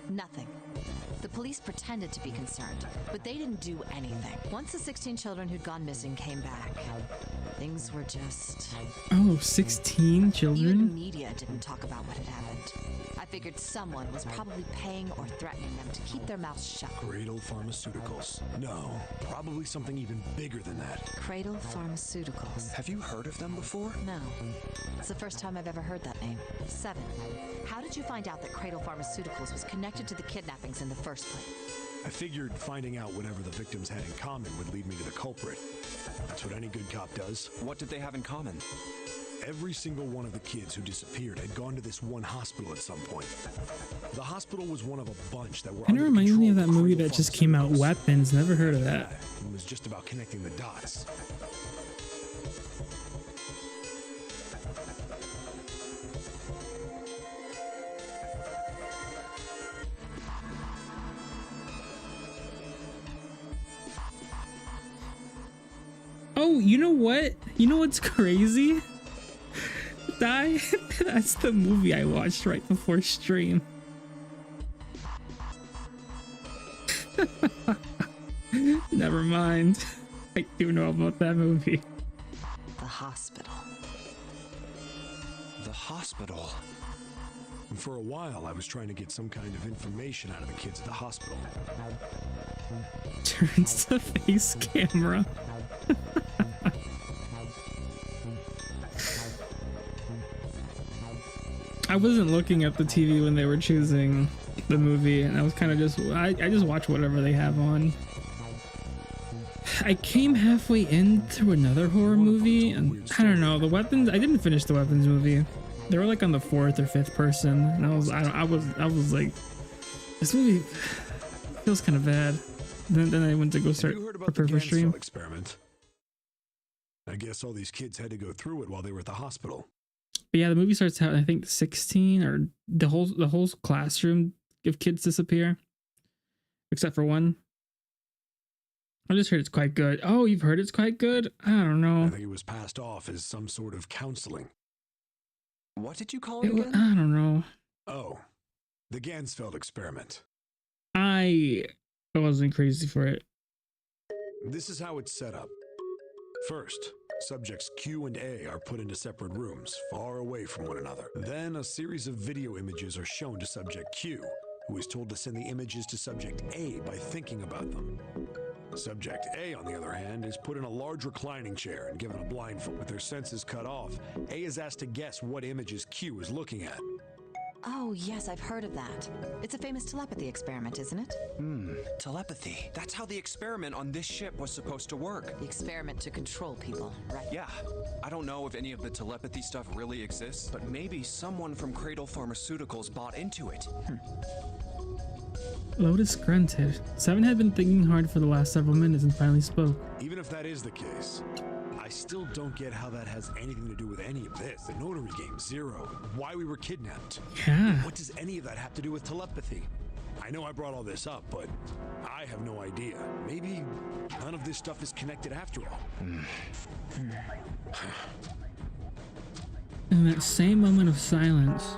Nothing. The police pretended to be concerned, but they didn't do anything. Once the 16 children who'd gone missing came back, things were just... Oh, 16 Even the children? media didn't talk about what had happened. I figured someone was probably paying or threatening them to keep their mouths shut. Cradle Pharmaceuticals. No, probably something even bigger than that. Cradle Pharmaceuticals. Have you heard of them before? No. It's the first time I've ever heard that name. 7. How did you find out that Cradle Pharmaceuticals was connected to the kidnappings in the first place? I figured finding out whatever the victims had in common would lead me to the culprit. That's what any good cop does. What did they have in common? Every single one of the kids who disappeared had gone to this one hospital at some point. The hospital was one of a bunch that were Kind of under the reminds me control of that movie Cradle that just came out, Pharmaceuticals. Weapons. Never heard of that. It was just about connecting the dots. Oh, you know what? You know what's crazy? That's the movie I watched right before stream. Never mind. I do know about that movie. The hospital. The hospital. And for a while, I was trying to get some kind of information out of the kids at the hospital. Turns to face camera. I wasn't looking at the TV when they were choosing the movie, and I was kind of just I just watch whatever they have on. I came halfway in through another horror movie, and I don't know, the weapons. I didn't finish the weapons movie. They were like on the 4th or 5th person, and I was like, this movie feels kind of bad. Then I went to go start prepare for stream. Experiment. I guess all these kids had to go through it while they were at the hospital. But yeah, the movie starts out, I think 16, or the whole classroom of kids disappear, except for one. I just heard it's quite good. Oh, you've heard it's quite good? I don't know. I think it was passed off as some sort of counseling. What did you call it again? I don't know. Oh, the Gansfeld experiment. I wasn't crazy for it. This is how it's set up. First, subjects Q and A are put into separate rooms, far away from one another. Then a series of video images are shown to subject Q, who is told to send the images to subject A by thinking about them. Subject A, on the other hand, is put in a large reclining chair and given a blindfold. With their senses cut off, A is asked to guess what images Q is looking at. Oh, yes, I've heard of that. It's a famous telepathy experiment, isn't it? Telepathy. That's how the experiment on this ship was supposed to work. The experiment to control people, right? Yeah. I don't know if any of the telepathy stuff really exists, but maybe someone from Cradle Pharmaceuticals bought into it. Lotus grunted. Seven had been thinking hard for the last several minutes and finally spoke. Even if that is the case, I still don't get how that has anything to do with any of this. The Nonary Game, 0. Why we were kidnapped. Yeah. What does any of that have to do with telepathy? I know I brought all this up, but I have no idea. Maybe none of this stuff is connected after all. In that same moment of silence,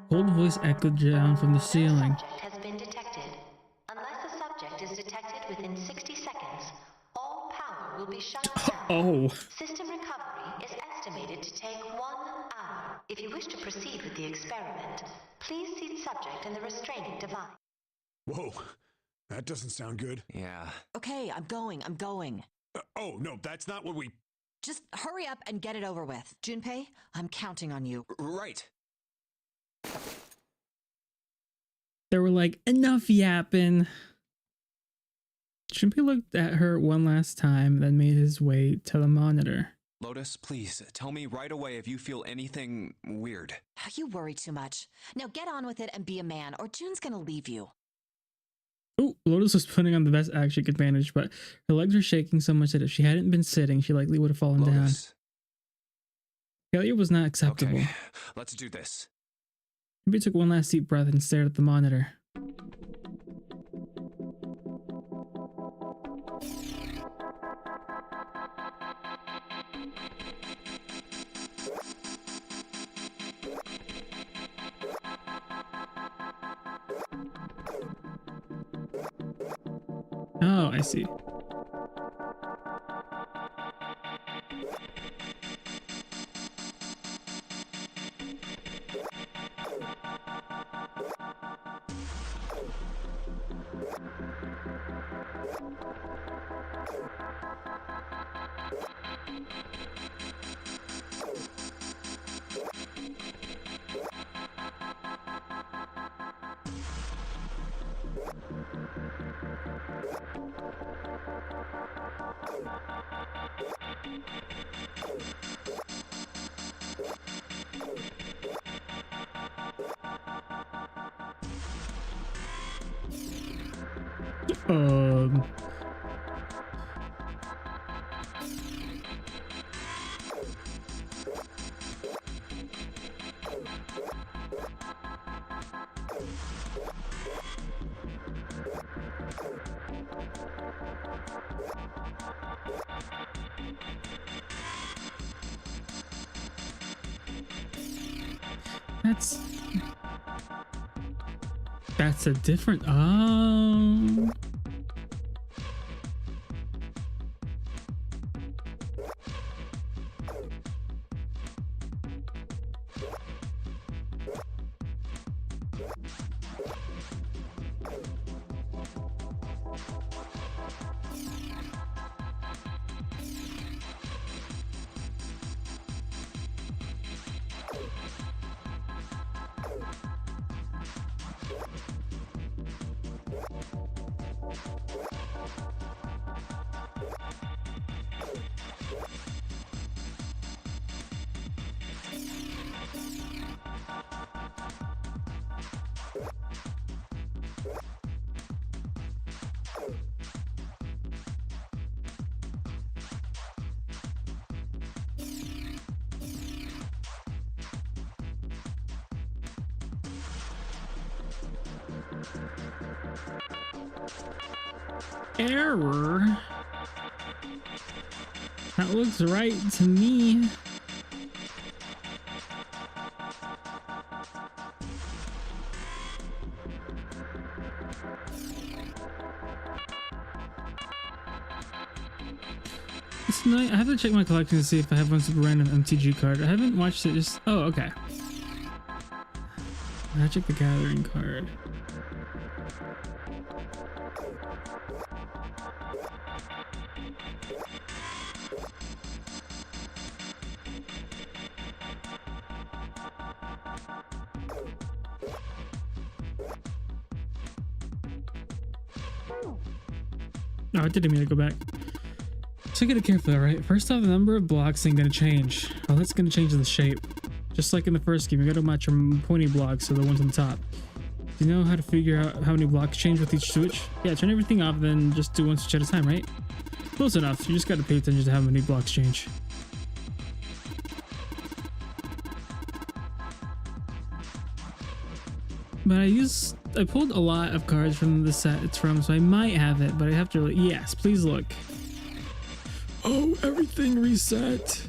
cold voice echoed down from the ceiling. Subject has been detected. Unless the subject is detected within 60 seconds, all power will be shut down. Oh. System recovery is estimated to take 1 hour. If you wish to proceed with the experiment, please seat subject in the restraining device. Whoa, that doesn't sound good. Yeah. Okay, I'm going. Oh, no, that's not what we... Just hurry up and get it over with. Junpei, I'm counting on you. Right. They were like, enough yapping. Junpei looked at her one last time, then made his way to the monitor. Lotus, please, tell me right away if you feel anything weird. You worry too much. Now get on with it and be a man, or June's gonna leave you. Oh, Lotus was putting on the best act she could manage, but her legs were shaking so much that if she hadn't been sitting, she likely would have fallen Lotus. down. Failure was not acceptable. Okay, let's do this. Junpei took one last deep breath and stared at the monitor. Oh, I see. That's a different. Oh. Error. That looks right to me. It's nice. I have to check my collection to see if I have one super random MTG card. I haven't watched it. Just oh, okay. I check the gathering card. No, I didn't mean to go back. So get it carefully, alright? First off, the number of blocks ain't gonna change. Well, that's gonna change the shape. Just like in the first game, you gotta match your pointy blocks to the ones on the top. Do you know how to figure out how many blocks change with each switch? Yeah, turn everything off, then just do one switch at a time, right? Close enough. You just gotta pay attention to how many blocks change. But I pulled a lot of cards from the set it's from, so I might have it, but I have to, yes, please look. Oh, everything reset.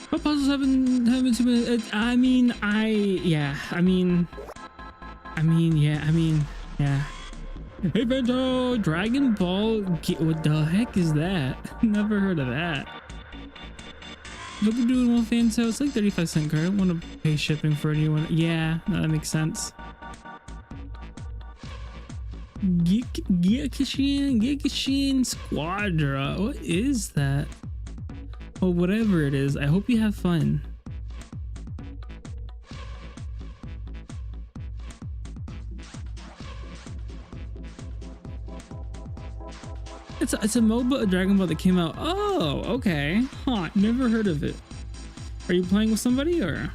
What puzzles haven't too many? I mean, yeah. Hey, Vento, Dragon Ball. What the heck is that? Never heard of that. Hope you're doing well, Fanto. It's like 35-cent card. I don't want to pay shipping for anyone. Yeah, no, that makes sense. Gekishin Squadra. What is that? Well, whatever it is, I hope you have fun. It's a MOBA, a Dragon Ball that came out. Oh, okay. Huh, never heard of it. Are you playing with somebody or?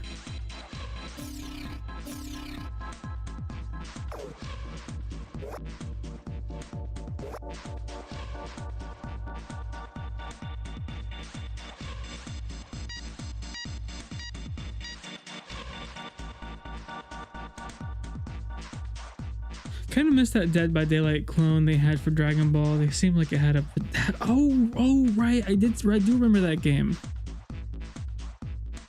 Kind of missed that Dead by Daylight clone they had for Dragon Ball. They seemed like it had a oh right, I do remember that game.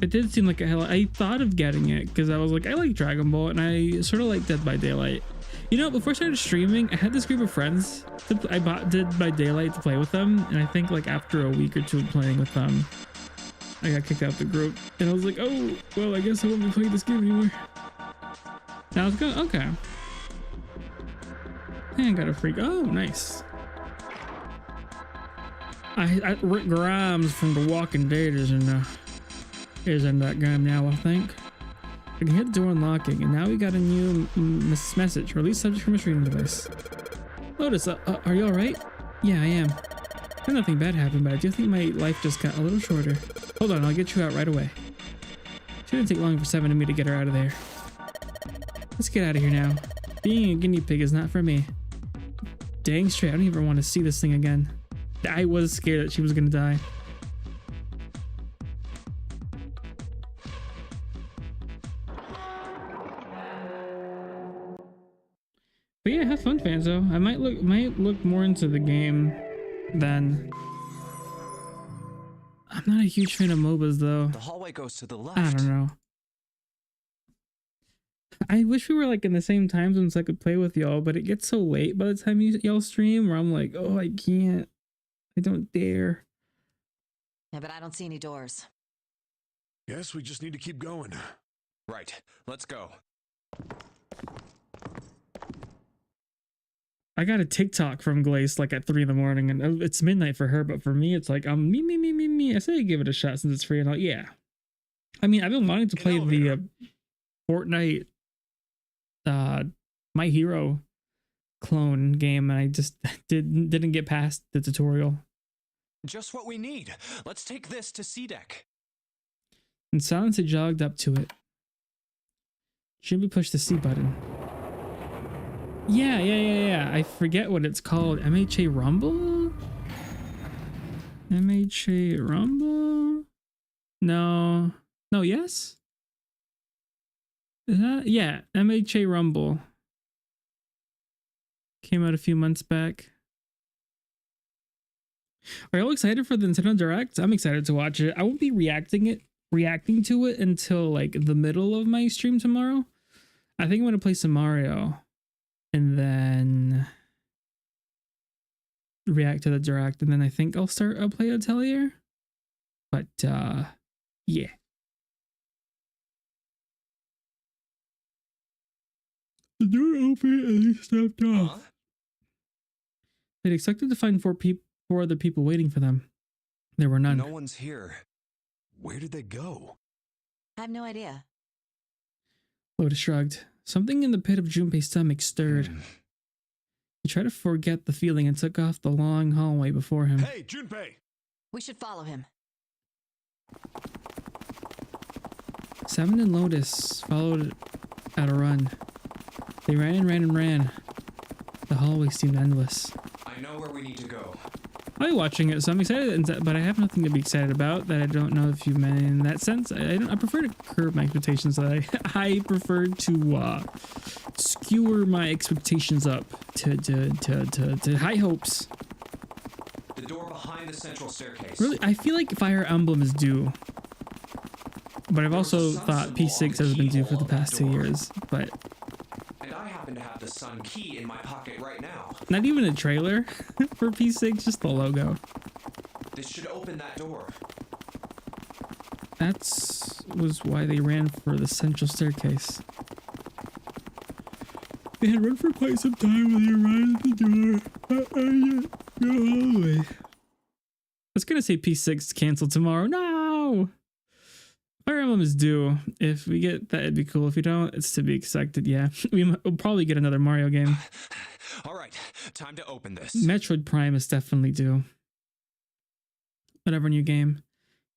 It did seem like I thought of getting it because I was like, I like Dragon Ball and I sort of like Dead by Daylight. You know, before I started streaming, I had this group of friends I bought Dead by Daylight to play with them, and I think like after a week or two of playing with them, I got kicked out the group, and I was like, oh well, I guess I won't be playing this game anymore. Now it's good. Okay. I got a freak. Oh, nice. Rick Grimes from The Walking Dead is in that game now, I think. I can hit the door unlocking, and now we got a new message. Release subject from a streaming device. Lotus, are you alright? Yeah, I am. Nothing bad happened, but I do think my life just got a little shorter. Hold on, I'll get you out right away. Shouldn't take long for Seven and me to get her out of there. Let's get out of here now. Being a guinea pig is not for me. Dang straight, I don't even want to see this thing again. I was scared that she was gonna die. But yeah, have fun, Fanzo. I might look more into the game than. I'm not a huge fan of MOBAs though. The hallway goes to the left. I don't know. I wish we were like in the same time zone so I could play with y'all, but it gets so late by the time y'all stream where I'm like, oh, I can't. I don't dare. Yeah, but I don't see any doors. Guess we just need to keep going. Right. Let's go. I got a TikTok from Glace like at 3 in the morning, and it's midnight for her, but for me, it's like, me. I say I give it a shot since it's free and all. Yeah. I mean, I've been wanting to play the Fortnite My Hero clone game, and I just didn't get past the tutorial. Just what we need. Let's take this to C-Deck. In silence, I jogged up to it. Should we push the C button? Yeah. I forget what it's called. MHA Rumble? MHA Rumble? No, yes? Is that? Yeah, MHA Rumble. Came out a few months back. Are y'all excited for the Nintendo Direct? I'm excited to watch it. I won't be reacting to it until like the middle of my stream tomorrow. I think I'm gonna play some Mario and then react to the Direct, and then I think I'll play Atelier. But yeah. The door opened and he stepped off. They'd expected to find four other people waiting for them. There were none. No one's here. Where did they go? I have no idea. Lotus shrugged. Something in the pit of Junpei's stomach stirred. He tried to forget the feeling and took off the long hallway before him. Hey, Junpei! We should follow him. Seven and Lotus followed at a run. They ran and ran and ran. The hallway seemed endless. I know where we need to go. I'll be watching it, so I'm excited, but I have nothing to be excited about that I don't know if you meant in that sense. I prefer to curb my expectations. I prefer to skewer my expectations up to high hopes. The door behind the central staircase. Really, I feel like Fire Emblem is due. But I've also thought P6 has been due for the past 2 years, but... And I happen to have the sun key in my pocket right now. Not even a trailer for P6, just the logo. This should open that door. That was why they ran for the central staircase. They had run for quite some time when they arrived at the door. Hallway. I was gonna say P6 canceled tomorrow. No! Fire Emblem is due. If we get that, it'd be cool. If we don't, it's to be expected. Yeah, we'll probably get another Mario game. All right, time to open this. Metroid Prime is definitely due. Whatever new game.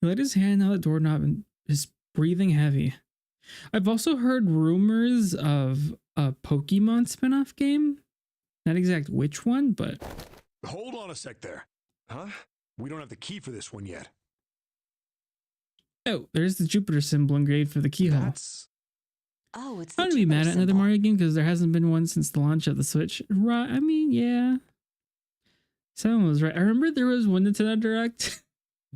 He let his hand on the doorknob and is breathing heavy. I've also heard rumors of a Pokemon spin-off game. Not exact which one, but... Hold on a sec there. Huh? We don't have the key for this one yet. Oh, there's the Jupiter symbol engraved for the keyhole. That's... Oh, it's I the don't be mad Jupiter at another symbol. Mario game because there hasn't been one since the launch of the Switch. Right? I mean, yeah. Someone was right. I remember there was one Nintendo Direct.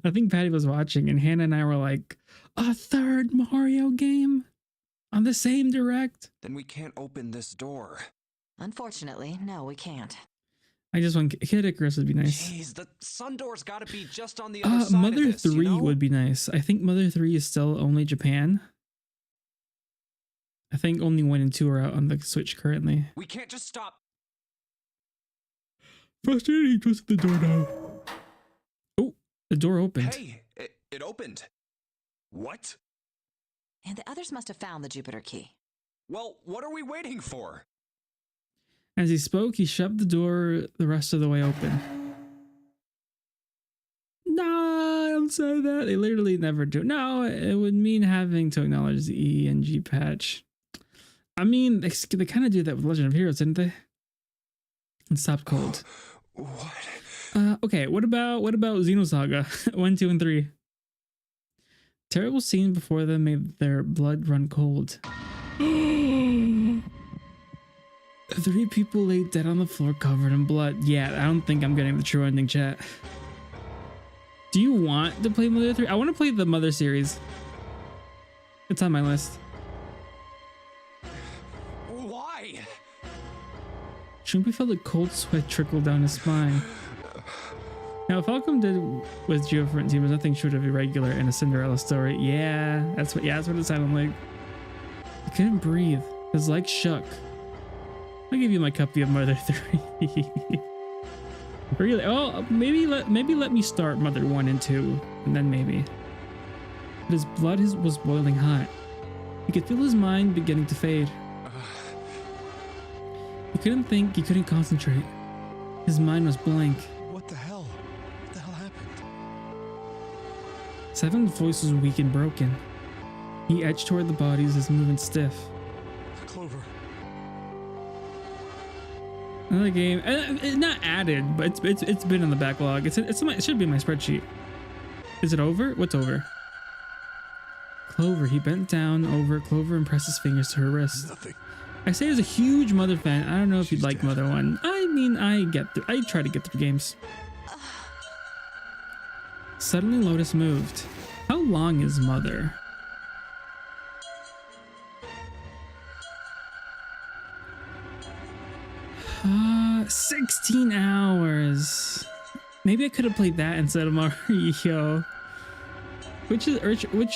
I think Patty was watching, and Hannah and I were like, a third Mario game on the same Direct? Then we can't open this door. Unfortunately, no, we can't. I just want Kid Icarus would be nice. Jeez, the sun door's gotta be just on the other side Mother of this, 3 you know? would be nice. I think Mother 3 is still only Japan. I think only 1 and 2 are out on the Switch currently. We can't just stop. Frustrated, he twisted the door down. Oh, the door opened. Hey, it opened. What? And the others must have found the Jupiter key. Well, what are we waiting for? As he spoke, he shoved the door the rest of the way open. No, don't say that. They literally never do. No, it would mean having to acknowledge the ENG patch. I mean, they kind of do that with Legend of Heroes, didn't they? It stopped cold. What? Okay, what about Xenosaga 1, 2, and 3? Terrible scene before them made their blood run cold. 3 people lay dead on the floor covered in blood. Yeah, I don't think I'm getting the true ending, chat. Do you want to play Mother 3? I want to play the Mother series. It's on my list. Why? Junpei felt a cold sweat trickle down his spine. Now, if Falcom did with Geo for team was nothing short of irregular in a Cinderella story. Yeah, that's what it sounded like. He couldn't breathe. His legs shook. I'll give you my copy of Mother 3. Really? Oh, maybe let me start Mother 1 and 2, and then maybe. But his blood was boiling hot. He could feel his mind beginning to fade. He couldn't think, he couldn't concentrate. His mind was blank. What the hell? What the hell happened? Seven's voice was weak and broken. He edged toward the bodies, his movement stiff. Clover. Another game, not added, but it's been in the backlog. It should be in my spreadsheet. Is it over? What's over? Clover. He bent down over Clover and pressed his fingers to her wrist. Nothing. I say as a huge Mother fan, I don't know if you'd like dead. Mother 1. I mean, I try to get through games. Suddenly Lotus moved. How long is Mother? Uh, 16 hours. Maybe I could have played that instead of Mario. Which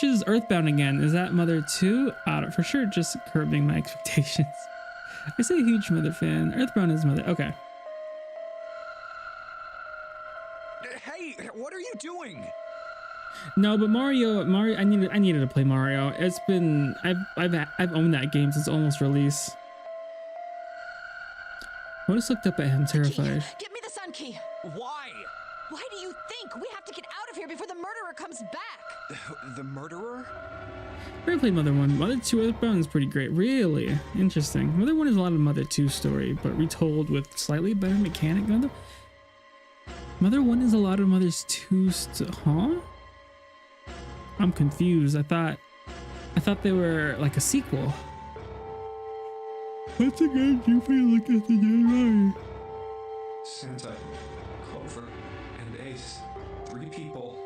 is Earthbound again? Is that Mother 2? For sure, just curbing my expectations. I say a huge Mother fan. Earthbound is Mother. Okay. Hey, what are you doing? No, but Mario. I needed to play Mario. It's been I've owned that game since almost release. Lotus looked up at him, terrified. Give me the sun key. Why? Why do you think we have to get out of here before the murderer comes back? The murderer? I already played Mother 1. Mother 2 Earthbound is pretty great. Really interesting. Mother 1 is a lot of Mother 2 story, but retold with slightly better mechanic. Mother 1 is a lot of Mother's 2 huh? I'm confused. I thought they were like a sequel. Once again, you feel like it's the right. Santa, Clover, and Ace. 3 people,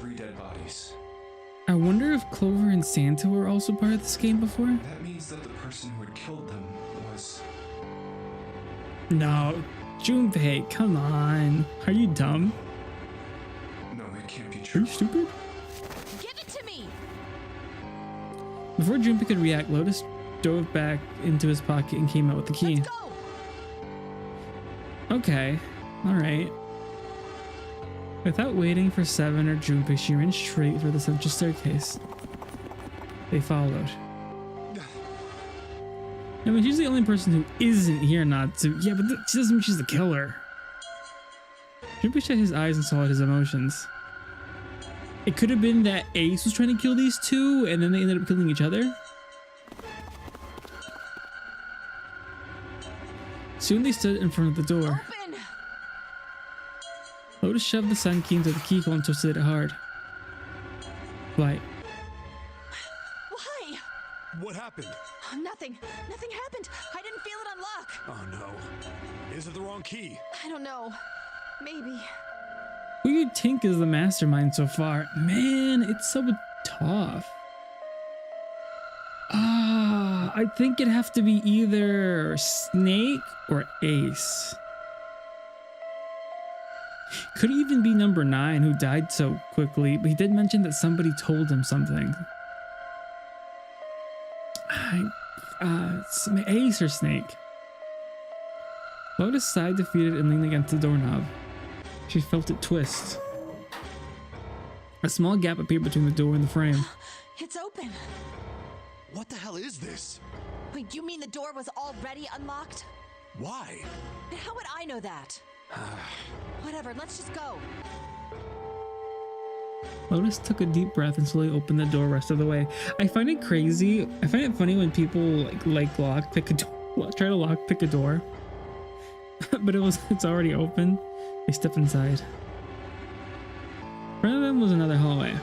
3 dead bodies. I wonder if Clover and Santa were also part of this game before? That means that the person who had killed them was... No. Junpei, come on. Are you dumb? No, it can't be Are true. you stupid? Give it to me. Before Junpei could react, Lotus dove back into his pocket and came out with the key. Let's go. Okay. Alright. Without waiting for Seven or Junpei, she ran straight for the central staircase. They followed. I mean, she's the only person who isn't here not to. Yeah, but she doesn't mean she's the killer. Junpei shut his eyes and saw his emotions. It could have been that Ace was trying to kill these two and then they ended up killing each other. Soon they stood in front of the door. Open. Lotus shoved the sun key into the keyhole and twisted it hard. Why? Why? What happened? Nothing. Nothing happened. I didn't feel it unlock. Oh no. Is it the wrong key? I don't know. Maybe. Who you think is the mastermind so far? Man, it's so tough. I think it'd have to be either Snake or Ace. Could even be number 9 who died so quickly, but he did mention that somebody told him something. Ace or Snake? Lotus sighed defeated and leaned against the doorknob. She felt it twist. A small gap appeared between the door and the frame. It's open. What the hell is this? Wait, you mean the door was already unlocked? Why? And how would I know that? Whatever, let's just go. Lotus took a deep breath and slowly opened the door rest of the way. I find it crazy. I find it funny when people like lock pick a door, try to lock pick a door, but it's already open. They step inside. In front of them was another hallway.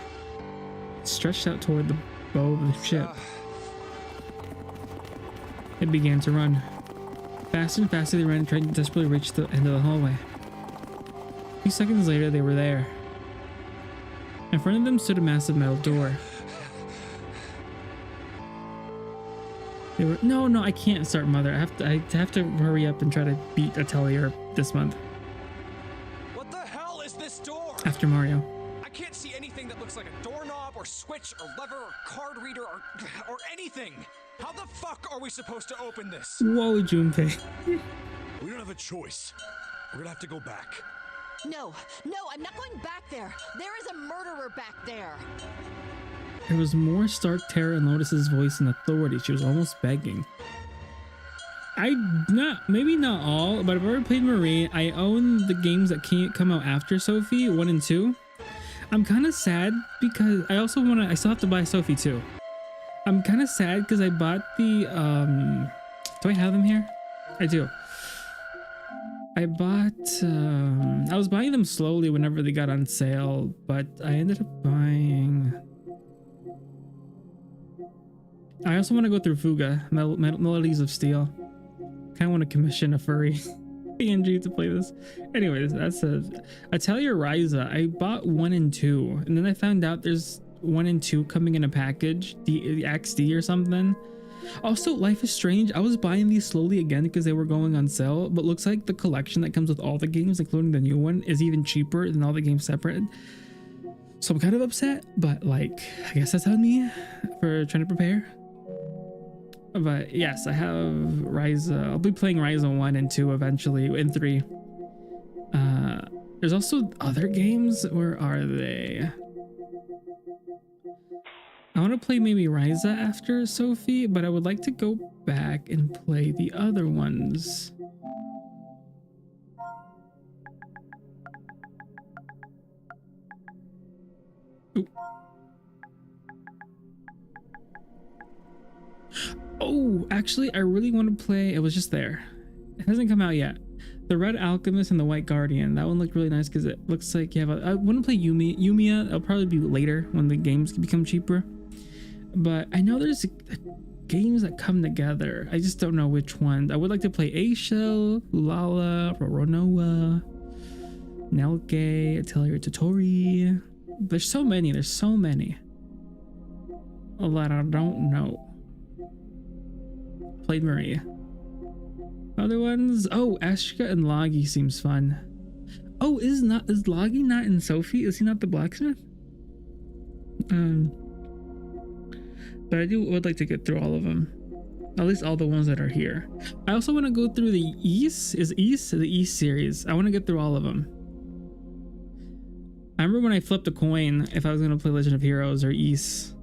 It stretched out toward the bow of the ship. It began to run. Faster and faster they ran, trying to desperately reach the end of the hallway. A few seconds later, they were there. In front of them stood a massive metal door. They were no, I can't start, Mother. I have to hurry up and try to beat Atelier this month. What the hell is this door? After Mario. I can't see anything that looks like a doorknob or switch or lever or card reader or anything. How the fuck are we supposed to open this? Whoa, Junpei. We don't have a choice. We're gonna have to go back. No, I'm not going back there. There is a murderer back there. There was more stark terror in Lotus's voice and authority. She was almost begging. Maybe not all, but I've already played Marie. I own the games that can't come out after Sophie, 1 and 2. I'm kind of sad because I still have to buy Sophie 2. I'm kind of sad because I bought the, do I have them here? I do. I was buying them slowly whenever they got on sale, but I ended up buying... I also want to go through Fuga, Melodies of Steel. Kind of want to commission a furry PNG to play this. Anyways, that's Atelier Ryza. I bought 1 and 2, and then I found out there's 1 and 2 coming in a package, the XD or something. Also, Life is Strange. I was buying these slowly again because they were going on sale, but looks like the collection that comes with all the games, including the new one, is even cheaper than all the games separate. So I'm kind of upset, but like, I guess that's on me for trying to prepare. But yes, I have Ryza. I'll be playing Ryza 1 and 2 eventually, and 3. There's also other games. Where are they? I want to play maybe Ryza after Sophie, but I would like to go back and play the other ones. Ooh. Oh, actually, I really want to play. It was just there. It hasn't come out yet. The Red Alchemist and the White Guardian. That one looked really nice because it looks like you have I want to play Yumiya. It'll probably be later when the games become cheaper. But I know there's games that come together. I just don't know which ones. I would like to play A-Shell, Lala, Roronoa, Nelke, Atelier Totori. There's so many. A lot I don't know. Played Maria. Other ones? Oh, Ashika and Logi seems fun. Oh, is Logi not in Sophie? Is he not the blacksmith? But I would like to get through all of them. At least all the ones that are here. I also want to go through the East. The East series. I want to get through all of them. I remember when I flipped a coin if I was going to play Legend of Heroes or East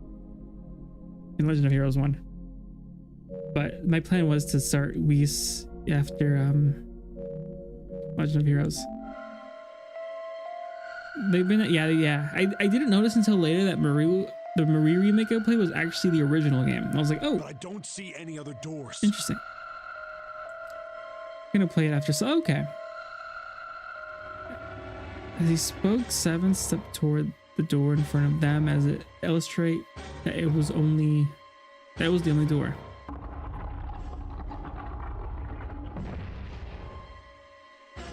in Legend of Heroes 1. But my plan was to start Whis after Legend of Heroes. They've been yeah. I didn't notice until later that the Marie remake I played was actually the original game. And I was like, oh, but I don't see any other doors. Interesting. I'm gonna play it after. So okay. As he spoke, Seven stepped toward the door in front of them, as it illustrate that it was the only door.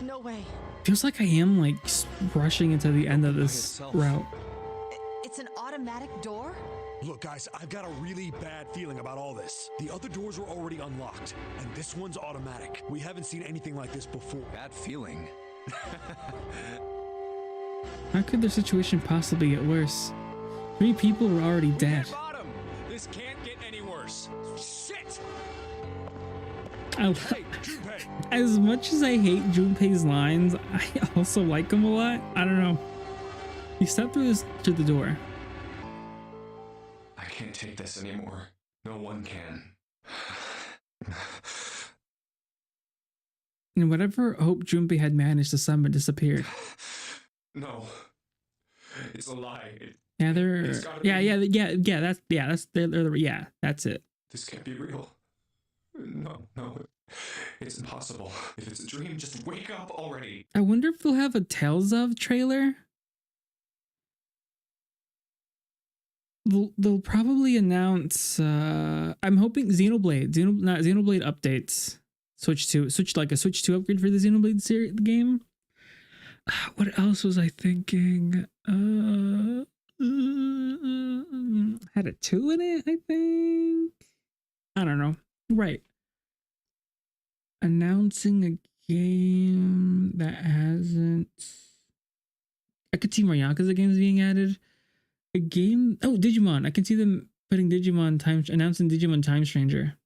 No way. Feels like I am like rushing into the end of this route. It's an automatic door? Look, guys, I've got a really bad feeling about all this. The other doors were already unlocked, and this one's automatic. We haven't seen anything like this before. Bad feeling. How could their situation possibly get worse? 3 people were already dead. Bottom. This can't get any worse. Shit! As much as I hate Junpei's lines, I also like him a lot. I don't know. He stepped through the door. I can't take this anymore. No one can. And whatever hope Junpei had managed to summon disappeared. No. It's a lie. Yeah, It's gotta be- that's it. This can't be real. No. It's impossible. If it's a dream, just wake up already. I wonder if they'll have a Tales of trailer. They'll probably announce. I'm hoping Xenoblade updates. Switch 2 upgrade for the Xenoblade series game. What else was I thinking? Had a 2 in it, I think. I don't know. Right. Announcing a game that hasn't. I could see more Yakuza games being added. A game. Oh, Digimon. I can see them putting announcing Digimon Time Stranger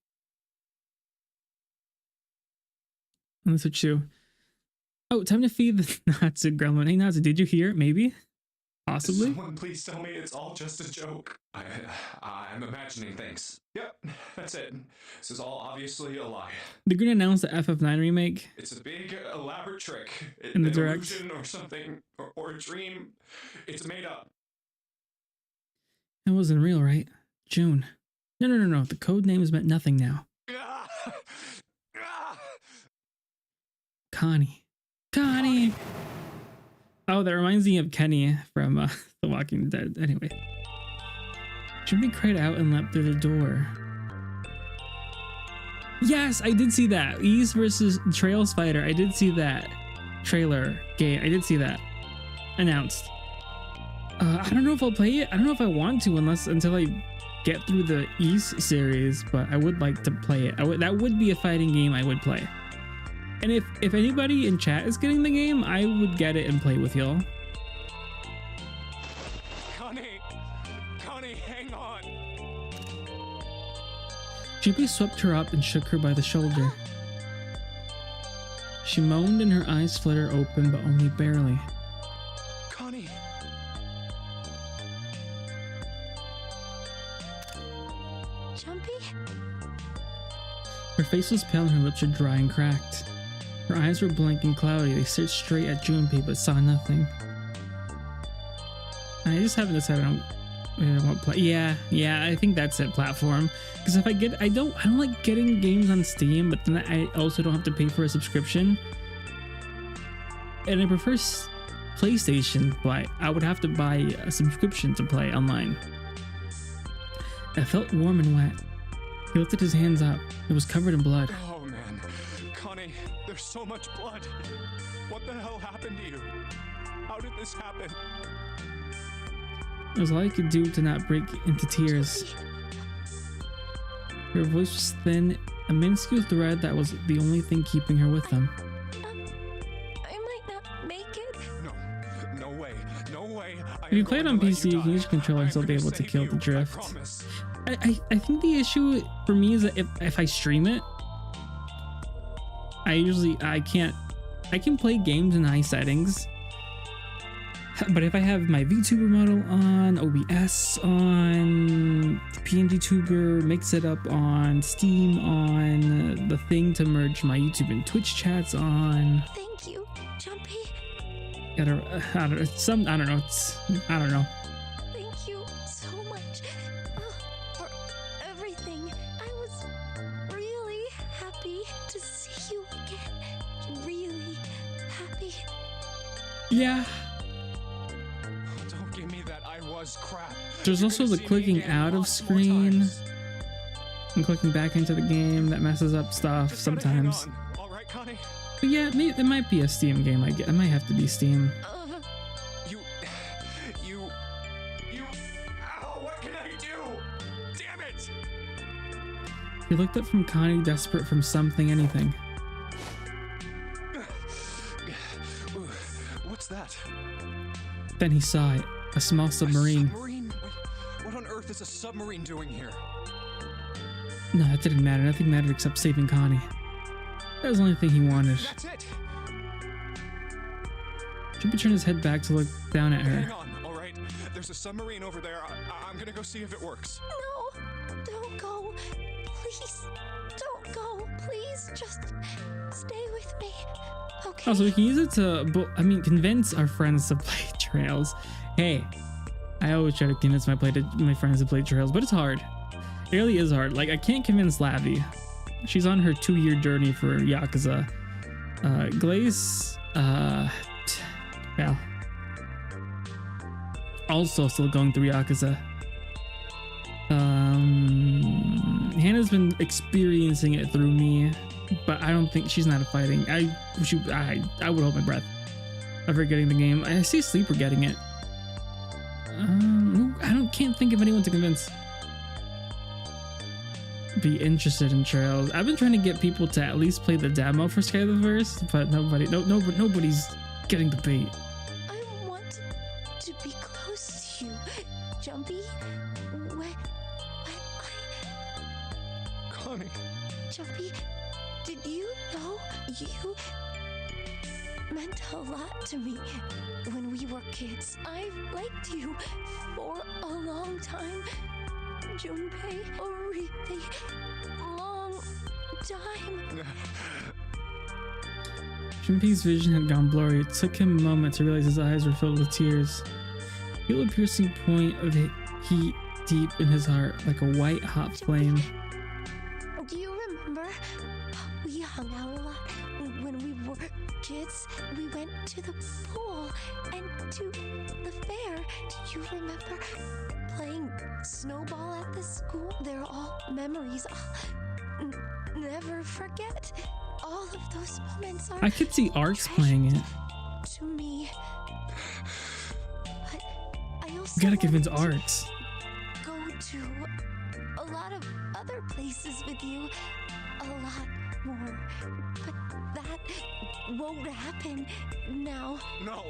on the Switch 2. Oh, time to feed the Natsu gremlin. Hey, Natsu, did you hear? Maybe? Possibly? Someone please tell me it's all just a joke. I'm imagining things. Yep, that's it. This is all obviously a lie. They're going to announce the FF9 remake. It's a big, elaborate trick. In the an direct. illusion or something, or a dream. It's made up. That wasn't real, right? June. No. The code names meant nothing now. Connie. Oh, that reminds me of Kenny from The Walking Dead. Anyway. Jimmy cried out and leapt through the door. Yes, I did see that. East versus Trails Fighter. I did see that trailer game. I did see that announced. I don't know if I'll play it. I don't know if I want to until I get through the East series, but I would like to play it. That would be a fighting game I would play. And if anybody in chat is getting the game, I would get it and play with y'all. Connie, hang on. Junpei swept her up and shook her by the shoulder. She moaned and her eyes fluttered open, but only barely. Connie. Junpei? Her face was pale and her lips were dry and cracked. Her eyes were blank and cloudy. They stared straight at Junpei but saw nothing. I just haven't decided on what play. Yeah, I think that's it. Platform. Because if I don't like getting games on Steam, but then I also don't have to pay for a subscription. And I prefer PlayStation, but I would have to buy a subscription to play online. I felt warm and wet. He lifted his hands up. It was covered in blood. Oh man, Connie, there's so much blood. What the hell happened to you? How did this happen? It was all I could do to not break into tears. Her voice was thin, a minuscule thread that was the only thing keeping her with them. I might not make it. No way. If you play it on PC, you can use your controller and still be able to kill the drift. I think the issue for me is that if I stream it, I can play games in high settings, but if I have my VTuber model on, OBS on, PNG Tuber, Mix It Up on, Steam on, the thing to merge my YouTube and Twitch chats on. Thank you, Junpei. I don't know. Thank you so much for everything. I was really happy to see you again. Really happy. Yeah. Don't give me that I was crap. There's also the clicking out of screen and clicking back into the game that messes up stuff sometimes. All right, Connie. But yeah, it might be a Steam game. I might have to be Steam. Ow, what can I do? Damn it! He looked up from Connie, desperate from anything. What's that? Then he saw it, a small submarine. Submarine? Wait, what on earth is a submarine doing here? No, that didn't matter. Nothing mattered except saving Connie. That was the only thing he wanted. That's it. Junpei turned his head back to look down at her. Hang on, all right? There's a submarine over there. I'm gonna go see if it works. No, don't go. Please, don't go. Please, just stay with me. Okay. Also, we can use it to, convince our friends to play Trails. Hey, I always try to convince my friends to play Trails, but it's hard. It really is hard. Like, I can't convince Lavi. She's on her 2-year journey for Yakuza. Glace, well, also still going through Yakuza. Hannah's been experiencing it through me, but I don't think she's not fighting. I would hold my breath of her getting the game. I see Sleeper getting it. Can't think of anyone to convince. Be interested in Trails. I've been trying to get people to at least play the demo for Skylarverse, but nobody's getting the bait. I want to be close to you, Jumpy. Connie. Jumpy, did you know you meant a lot to me when we were kids? I've liked you for a long time, Junpei, a really long time. Junpei's vision had gone blurry. It took him a moment to realize his eyes were filled with tears. Feel a piercing point of heat deep in his heart, like a white hot flame. Do you remember we hung out a lot when we were kids? We went to the pool and to the fair. Do you remember playing snowball at the school? They're all memories I'll never forget. All of those moments are. I could see Arcs playing it. To me. But I also You gotta convince wanted to Arcs. go to a lot of other places with you, a lot more, but that won't happen now. No.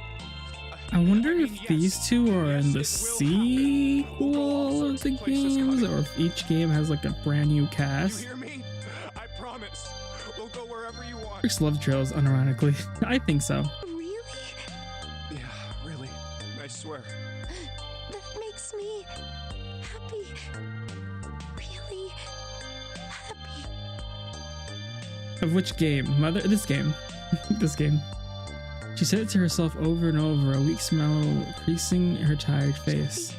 I wonder if yes. these two are in the Yes, it will happen. We'll go all sequel of sorts the of places, games, Connie. or if each game has like a brand new You cast. hear me? I promise. We'll go wherever you want. Arcs love Trails, unironically. I think so. Really? Yeah, really. I swear. That makes me happy. Really happy. Of which game? This game. This game. She said it to herself over and over, a weak smile creasing her tired face.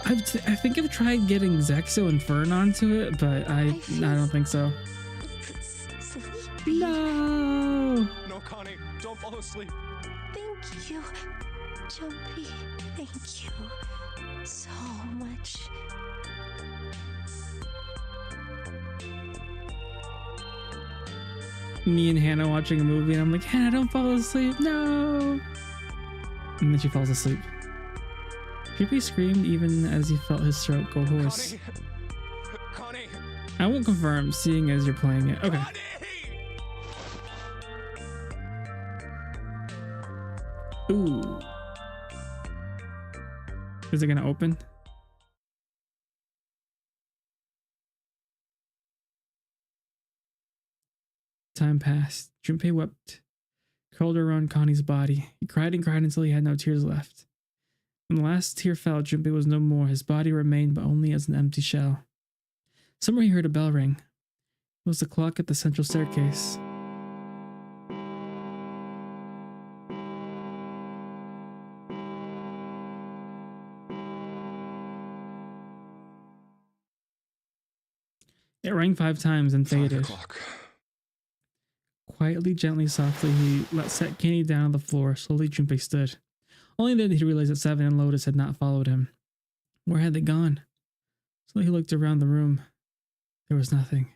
I think I've tried getting Zexo and Fern onto it, but I don't think so. Sleepy. No! No, Connie, don't fall asleep. Thank you, Jumpy. Thank you so much. Me and Hannah watching a movie, and I'm like, Hannah, don't fall asleep, no! And then she falls asleep. Creepy screamed even as he felt his throat go hoarse. Connie. I won't confirm, seeing as you're playing it. Okay. Connie! Ooh. Is it gonna open? Time passed. Junpei wept, curled around Connie's body. He cried and cried until he had no tears left. When the last tear fell, Junpei was no more. His body remained, but only as an empty shell. Somewhere he heard a bell ring. It was the clock at the central staircase. It rang 5 times and 5 faded. o'clock. Quietly, gently, softly, he set Kenny down on the floor. Slowly, Junpei stood. Only then did he realize that Seven and Lotus had not followed him. Where had they gone? Slowly, he looked around the room. There was nothing.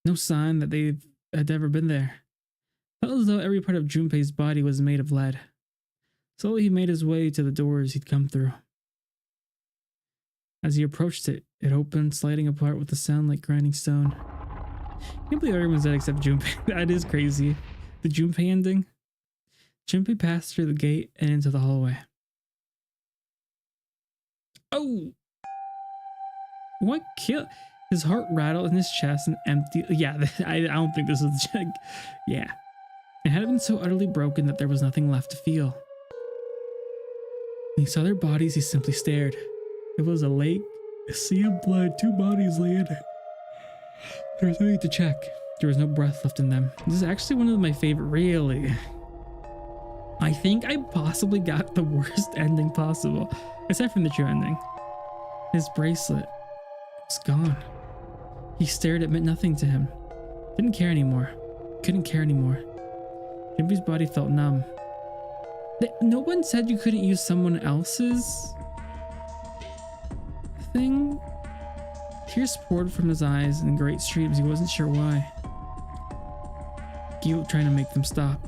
No sign that they had ever been there. Felt as though every part of Junpei's body was made of lead. Slowly, he made his way to the doors he'd come through. As he approached it, it opened, sliding apart with a sound like grinding stone. I can't believe everyone's dead except Junpei. That is crazy. The Junpei ending. Junpei passed through the gate and into the hallway. Oh! What killed? His heart rattled in his chest and empty. Yeah, I don't think this is. Yeah. It had been so utterly broken that there was nothing left to feel. When he saw their bodies, he simply stared. It was a lake A sea of blood, 2 bodies lay in it. There was no need to check. There was no breath left in them. This is actually one of my favorite, really. I think I possibly got the worst ending possible, aside from the true ending. His bracelet was gone. He stared, it meant nothing to him. Didn't care anymore. Couldn't care anymore. Jimpy's body felt numb. No one said you couldn't use someone else's thing? Tears poured from his eyes in great streams. He wasn't sure why. Guilt trying to make them stop.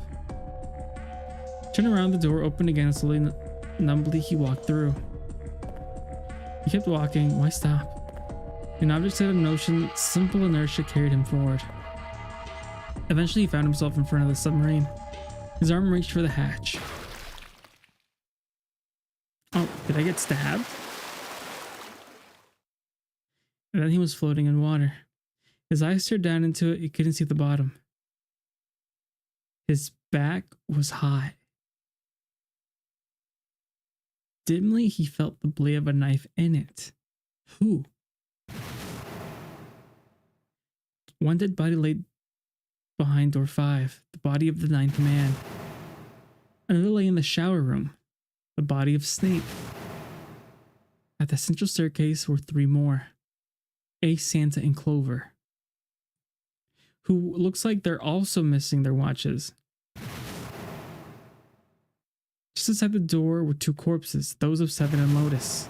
Turned around, the door opened again, and slowly, numbly, he walked through. He kept walking. Why stop? An object set in motion, simple inertia carried him forward. Eventually, he found himself in front of the submarine. His arm reached for the hatch. Oh, did I get stabbed? And then he was floating in water. His eyes stared down into it. He couldn't see the bottom. His back was hot. Dimly, he felt the blade of a knife in it. Who? One dead body lay behind door 5, the body of the 9th man. Another lay in the shower room, the body of Snape. At the central staircase were 3 more. Ace, Santa, and Clover, who looks like they're also missing their watches. Just inside the door were 2 corpses, those of Seven and Lotus.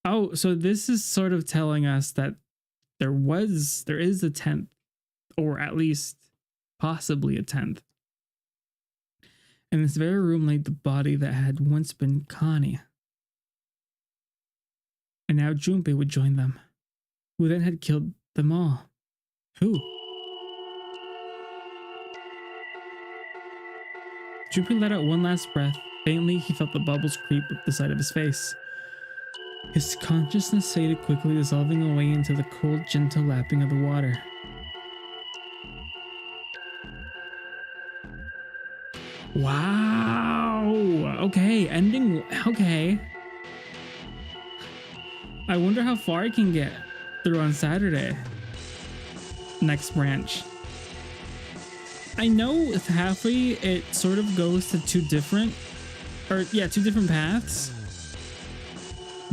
Oh, so this is sort of telling us that there is a 10th, or at least possibly a 10th. In this very room lay the body that had once been Connie. And now Junpei would join them, who then had killed them all. Who? Junpei let out one last breath. Faintly, he felt the bubbles creep up the side of his face. His consciousness faded quickly, dissolving away into the cold, gentle lapping of the water. Wow! Okay, ending. Okay. I wonder how far I can get through on Saturday. Next branch. I know halfway it sort of goes to 2 different paths.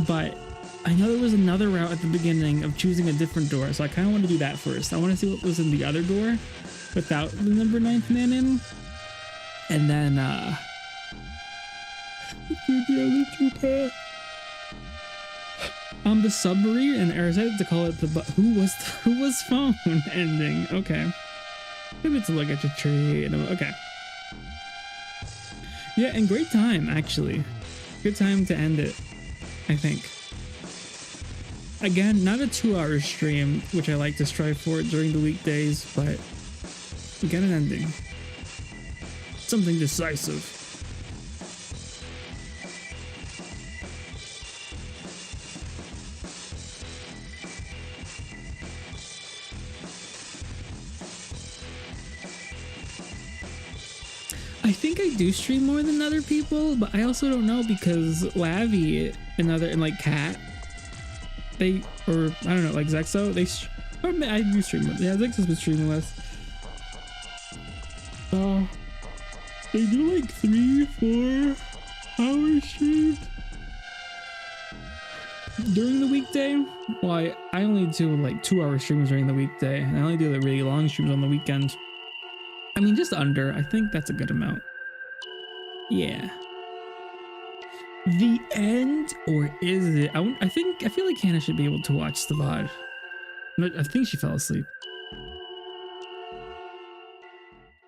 But I know there was another route at the beginning of choosing a different door, so I kind of want to do that first. I want to see what was in the other door without the number 9th man in. And then do the other 2 paths. The submarine, and I decided to call it the who was phone ending. Okay, maybe it's a look at your tree. Okay, yeah, and great time actually. Good time to end it, I think. Again, not a 2-hour stream, which I like to strive for during the weekdays, but we got an ending. Something decisive. I think I do stream more than other people, but I also don't know because Lavi and like Kat, I don't know, like Zexo, I do stream more. Yeah, Zexo's been streaming less. They do like 3-4 hour streams during the weekday. Well, I only do like 2-hour streams during the weekday, and I only do the really long streams on the weekend. I mean, just under. I think that's a good amount. Yeah. The end, or is it? I feel like Hannah should be able to watch the VOD. I think she fell asleep.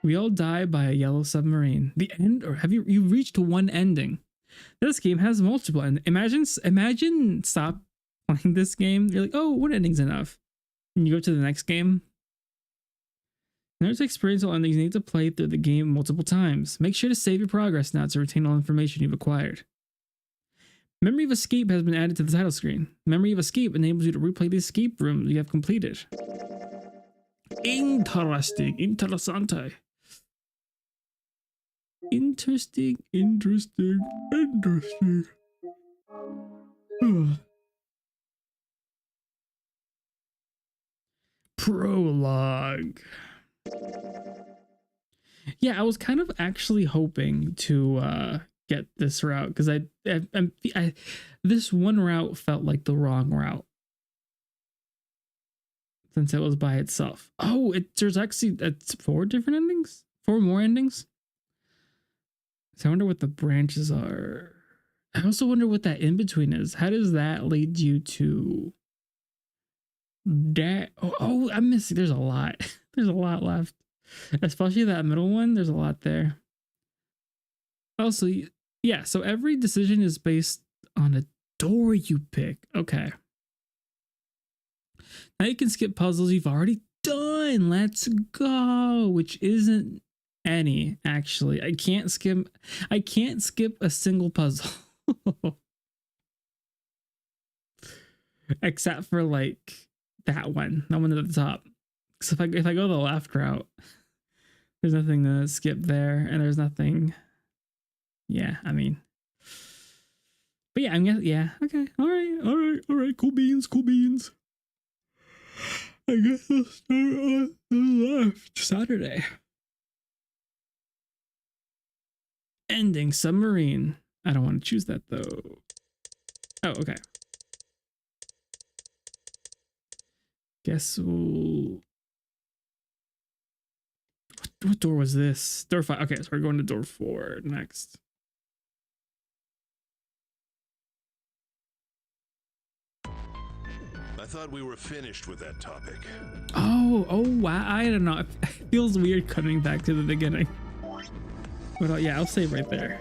We all die by a yellow submarine. The end, or have you reached one ending? This game has multiple endings. Imagine stop playing this game. You're like, oh, one ending's enough. And you go to the next game. In order to experience all endings, you need to play through the game multiple times. Make sure to save your progress now to retain all information you've acquired. Memory of Escape has been added to the title screen. Memory of Escape enables you to replay the escape room you have completed. Interesting. Interessante. Interesting. Prologue. Yeah, I was kind of actually hoping to get this route because I this one route felt like the wrong route since it was by itself. Oh, there's actually it's 4 different endings, 4 more endings. So I wonder what the branches are. I also wonder what that in between is. How does that lead you to that? Oh, I'm missing. There's a lot. There's a lot left, especially that middle one. There's a lot there. Also, yeah. So every decision is based on a door you pick. Okay. Now you can skip puzzles you've already done. Let's go. Which isn't any actually. I can't skip a single puzzle. Except for like that one at the top. So if I go the left route, there's nothing to skip there, and there's nothing. Yeah, I mean, but yeah, yeah, okay, all right, cool beans. I guess I'll start on the left. Saturday. Ending submarine. I don't want to choose that though. Oh, okay. Guess we'll... What door was this? Door 5. Okay, so we're going to door 4 next. I thought we were finished with that topic. Oh wow. I don't know. It feels weird coming back to the beginning. But yeah, I'll save right there.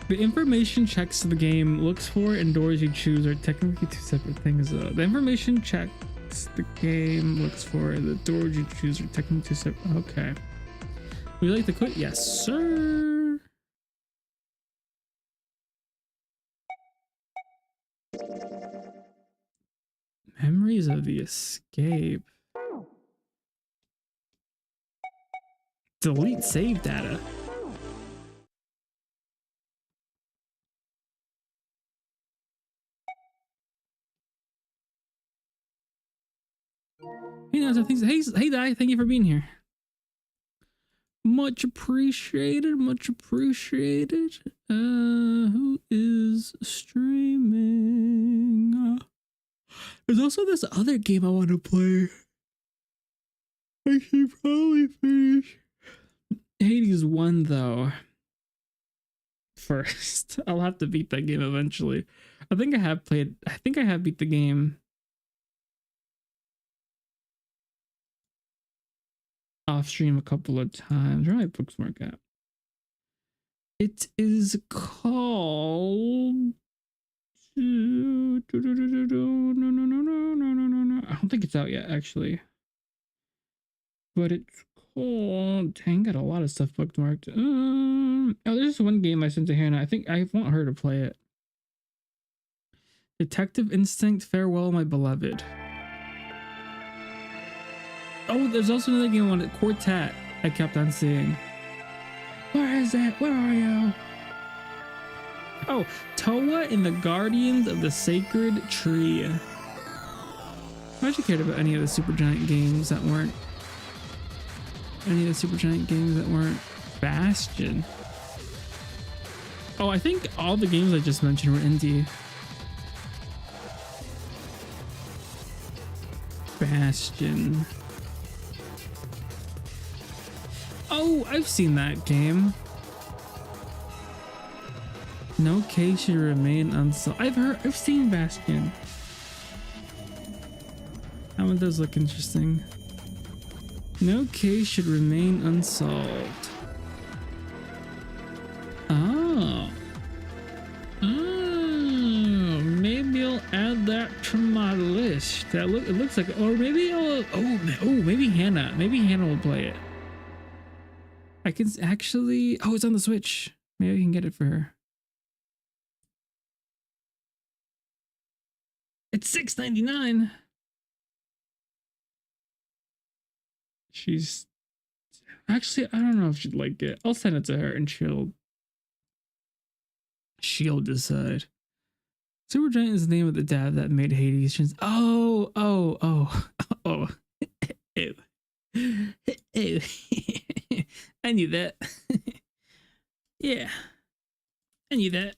The information checks the game looks for and doors you choose are technically 2 separate things though. The information checks the game looks for, the doors you choose are technically 2 separate. Okay. Would you like to quit? Yes, sir. Memories of the escape. Delete save data. Hey, Di, thank you for being here. Much appreciated, much appreciated. Who is streaming? There's also this other game I want to play. I should probably finish Hades 1 though. First, I'll have to beat that game eventually. I think I have beat the game off stream a couple of times. Where my bookmark at? It is called no. I don't think it's out yet actually. But it's called, dang, got a lot of stuff bookmarked. Oh, there's one game I sent to Hannah. I think I want her to play it. Detective Instinct, Farewell, My Beloved. Oh, there's also another game on it, Quartet, I kept on seeing. Where is it? Where are you? Oh, Toa and the Guardians of the Sacred Tree. I actually cared about any of the Supergiant games that weren't Bastion. Oh, I think all the games I just mentioned were indie. Bastion. Oh, I've seen that game. No case should remain unsolved. I've seen Bastion. That one does look interesting. No case should remain unsolved. Oh. Maybe I'll add that to my list. It looks like, or maybe maybe Hannah will play it. I can actually, it's on the Switch. Maybe I can get it for her. It's $6.99. She's Actually, I don't know if she'd like it. I'll send it to her and she'll decide. Supergiant is the name of the dad that made Hades. Oh. Ew. Ew. I knew that. Yeah. I knew that.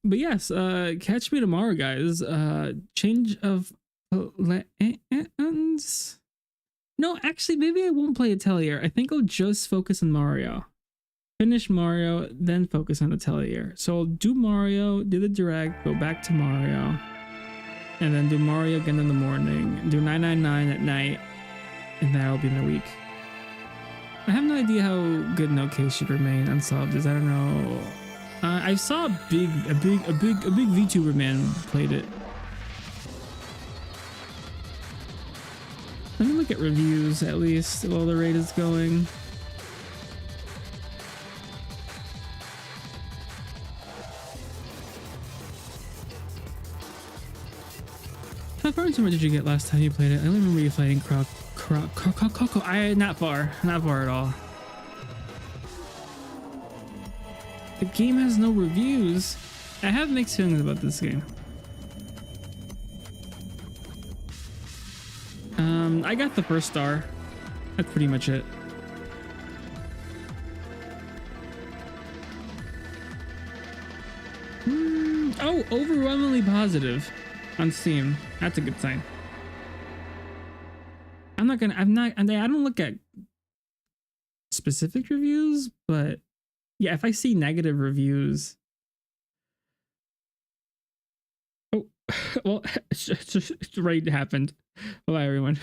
But yes, catch me tomorrow, guys. Change of plans. No, actually, maybe I won't play Atelier. I think I'll just focus on Mario. Finish Mario, then focus on Atelier. So I'll do Mario, do the direct, go back to Mario, and then do Mario again in the morning, do 999 at night, and that'll be my week. I have no idea how good No Case should remain unsolved is. I don't know. I saw a big VTuber man played it. Let me look at reviews at least while the raid is going. How far into it did you get last time you played it? I only remember you fighting Croco. Not far at all. The game has no reviews. I have mixed feelings about this game. I got the first star. That's pretty much it. Oh, overwhelmingly positive on Steam. That's a good sign. I don't look at specific reviews, but yeah, if I see negative reviews. Oh, well, it's just right happened. Bye, everyone.